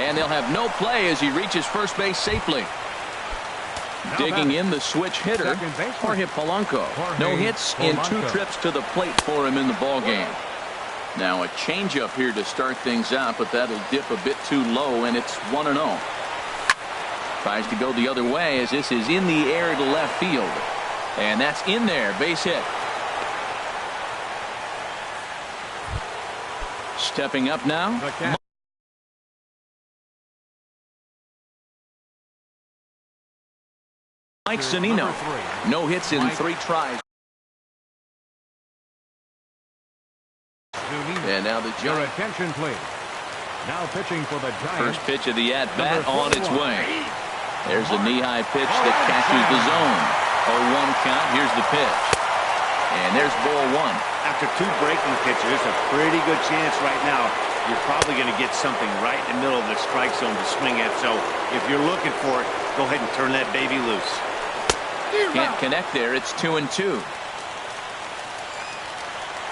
And they'll have no play as he reaches first base safely. Digging in the switch hitter, Jorge Polanco. No hits in 2 trips to the plate for him in the ball game. Now a changeup here to start things out, but that'll dip a bit too low, and it's 1-0. Tries to go the other way as this is in the air to left field. And that's in there, base hit. Stepping up now. Mike Zunino. No hits in 3 tries. And now the Your jump. attention, please. Now pitching for the Giants. First pitch of the at-bat on its way. There's a knee-high pitch that catches the zone. 0-1 count. Here's the pitch. And there's ball 1. After 2 breaking pitches, there's a pretty good chance right now you're probably going to get something right in the middle of the strike zone to swing at. So if you're looking for it, go ahead and turn that baby loose. Can't connect there. It's 2-2.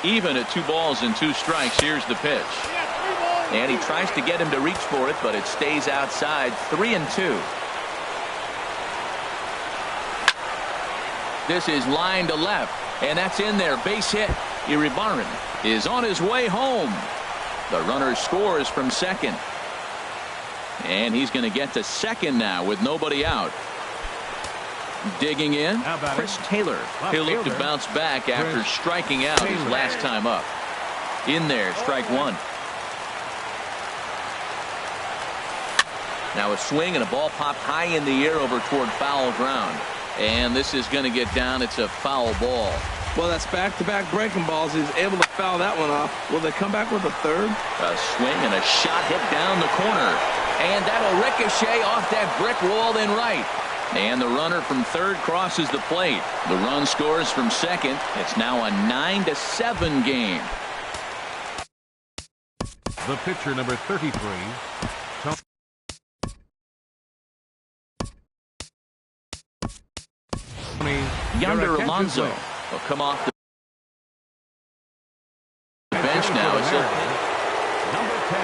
Even at 2 balls and 2 strikes. Here's the pitch. And he tries to get him to reach for it, but it stays outside. 3-2. This is line to left, and that's in there. Base hit. Iribarren is on his way home. The runner scores from second. And he's going to get to second now with nobody out. Digging in, Chris Taylor. He'll look to bounce back after striking out his last time up. In there, strike one. Now a swing and a ball popped high in the air over toward foul ground. And this is going to get down. It's a foul ball. Well, that's back-to-back breaking balls. He's able to foul that one off. Will they come back with a third? A swing and a shot hit down the corner. And that'll ricochet off that brick wall in right. And the runner from third crosses the plate. The run scores from second. It's now a 9-7 game. The pitcher, number 33. Yonder Alonso will come off the bench now. It's number 10,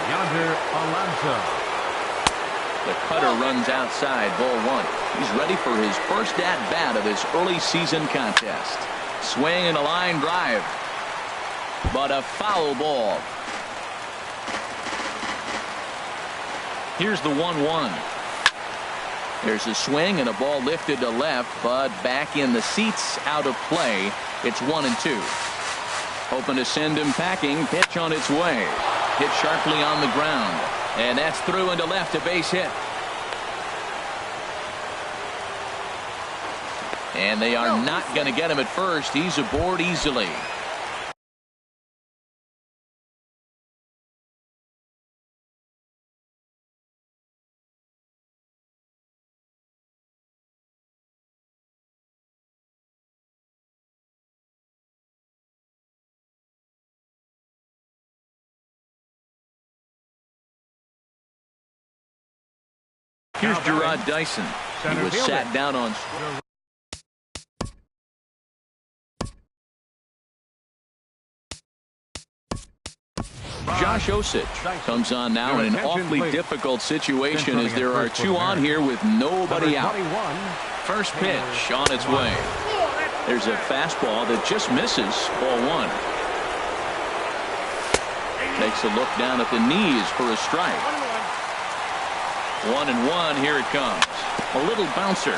Yonder Alonso. The cutter runs outside, ball one. He's ready for his first at-bat of this early season contest. Swing and a line drive. But a foul ball. Here's the 1-1. There's a swing and a ball lifted to left, but back in the seats, out of play. It's 1-2. Hoping to send him packing. Pitch on its way. Hit sharply on the ground. And that's through into left, a base hit. And they are not going to get him at first. He's aboard easily. Here's Gerard Dyson. He was sat down on. Josh Osich comes on now in an awfully difficult situation as there are two on here with nobody out. First pitch on its way. There's a fastball that just misses, ball one. Takes a look down at the knees for a strike. 1-1, here it comes. A little bouncer,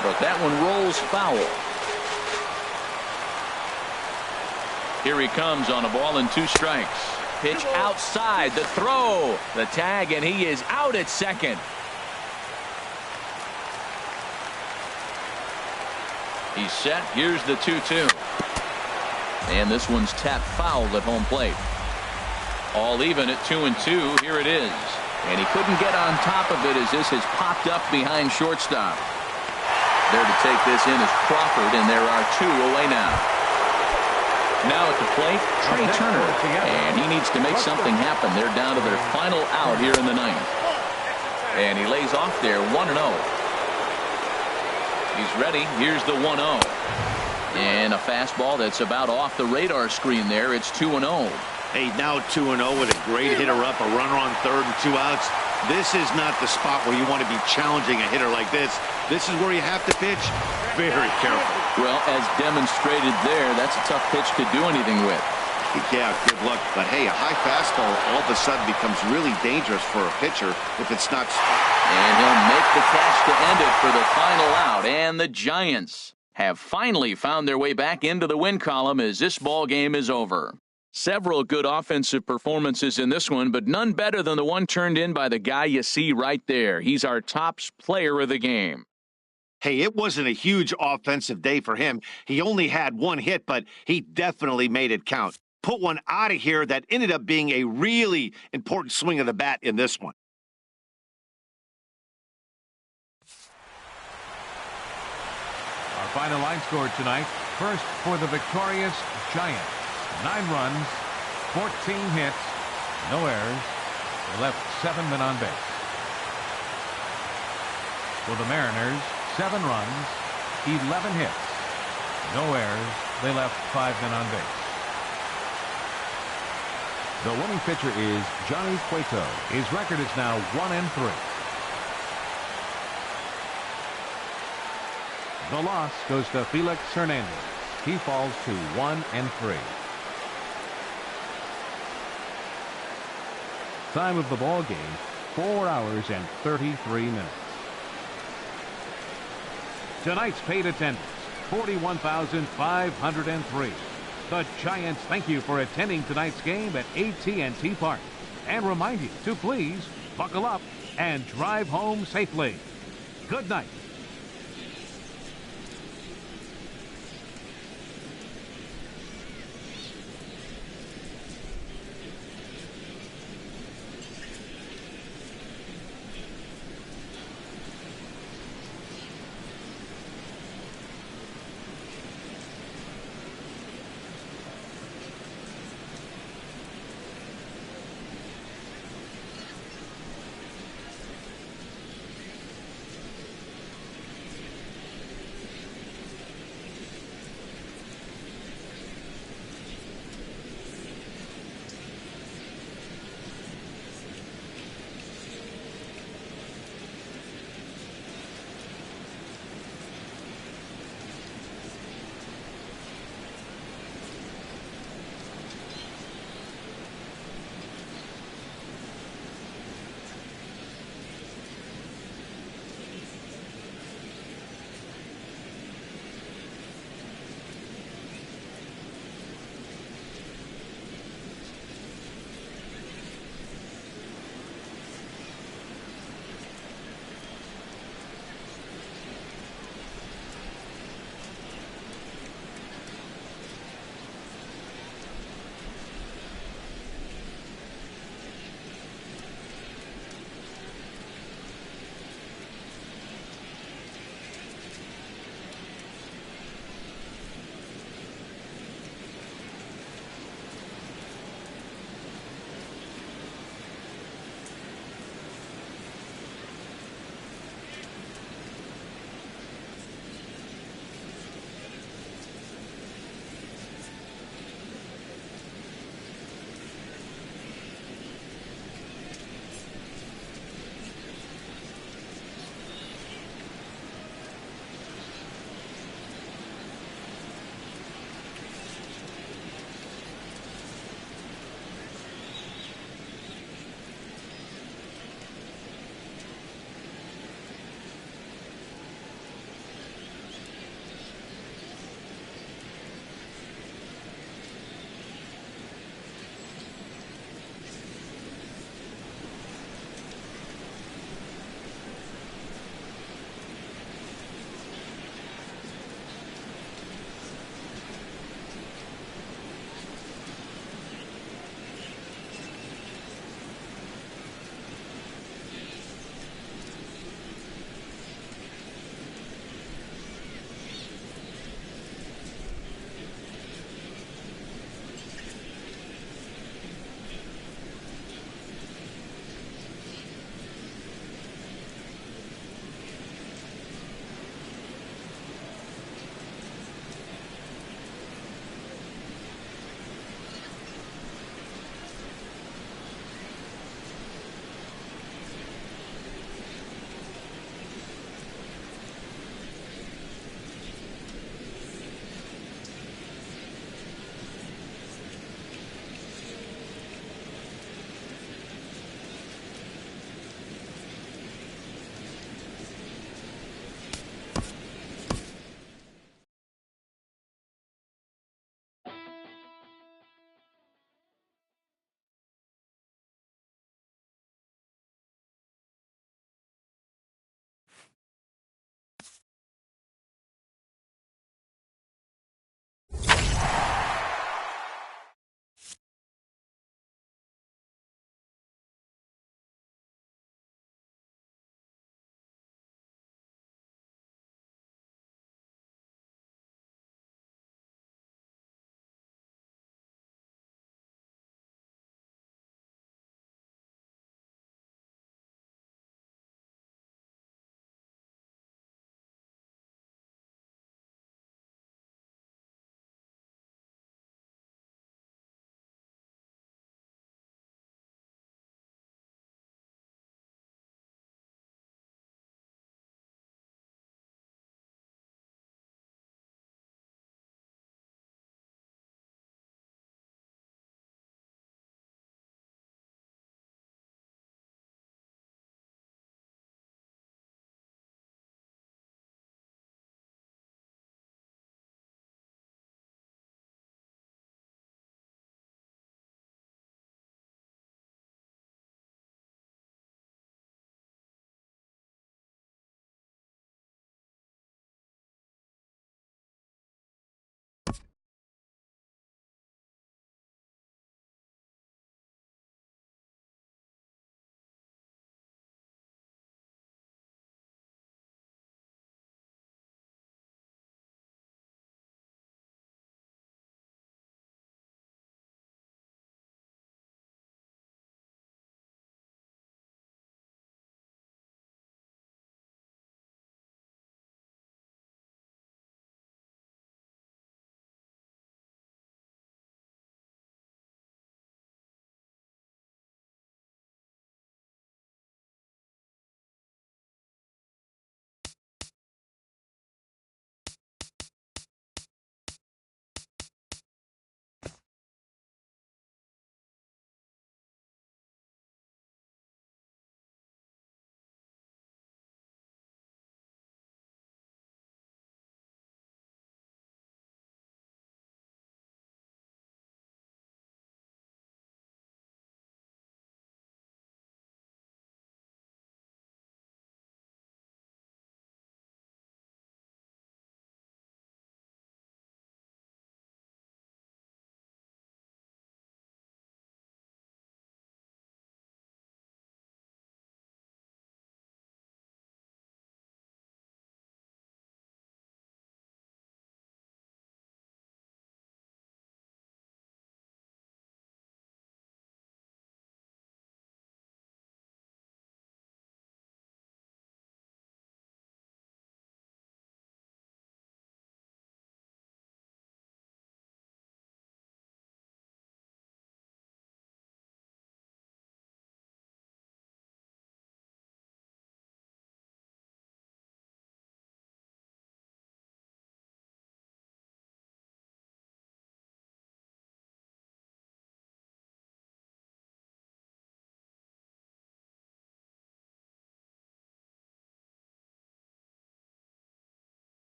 but that one rolls foul. Here he comes on a ball and two strikes. Pitch outside, the throw, the tag, and he is out at second. He's set. Here's the 2-2. And this one's tapped foul at home plate. All even at 2-2. Here it is. And he couldn't get on top of it as this has popped up behind shortstop. There to take this in is Crawford, and there are two away now. Now at the plate, Trey Turner, and he needs to make something happen. They're down to their final out here in the ninth. And he lays off there, 1-0. He's ready. Here's the 1-0. And a fastball that's about off the radar screen there. It's 2-0. Hey, now 2-0 with a great hitter up, a runner on third and two outs. This is not the spot where you want to be challenging a hitter like this. This is where you have to pitch very careful. Well, as demonstrated there, that's a tough pitch to do anything with. Yeah, good luck. But hey, a high fastball all of a sudden becomes really dangerous for a pitcher if it's not. And he'll make the catch to end it for the final out. And the Giants have finally found their way back into the win column as this ball game is over. Several good offensive performances in this one, but none better than the one turned in by the guy you see right there. He's our top player of the game. Hey, it wasn't a huge offensive day for him. He only had one hit, but he definitely made it count. Put one out of here that ended up being a really important swing of the bat in this one. Our final line score tonight. First for the victorious Giants. 9 runs, 14 hits, no errors. They left 7 men on base. For the Mariners, 7 runs, 11 hits, no errors. They left 5 men on base. The winning pitcher is Johnny Cueto. His record is now 1-3. The loss goes to Felix Hernandez. He falls to 1-3. Time of the ball game, 4 hours and 33 minutes. Tonight's paid attendance, 41,503. The Giants thank you for attending tonight's game at AT&T Park and remind you to please buckle up and drive home safely. Good night.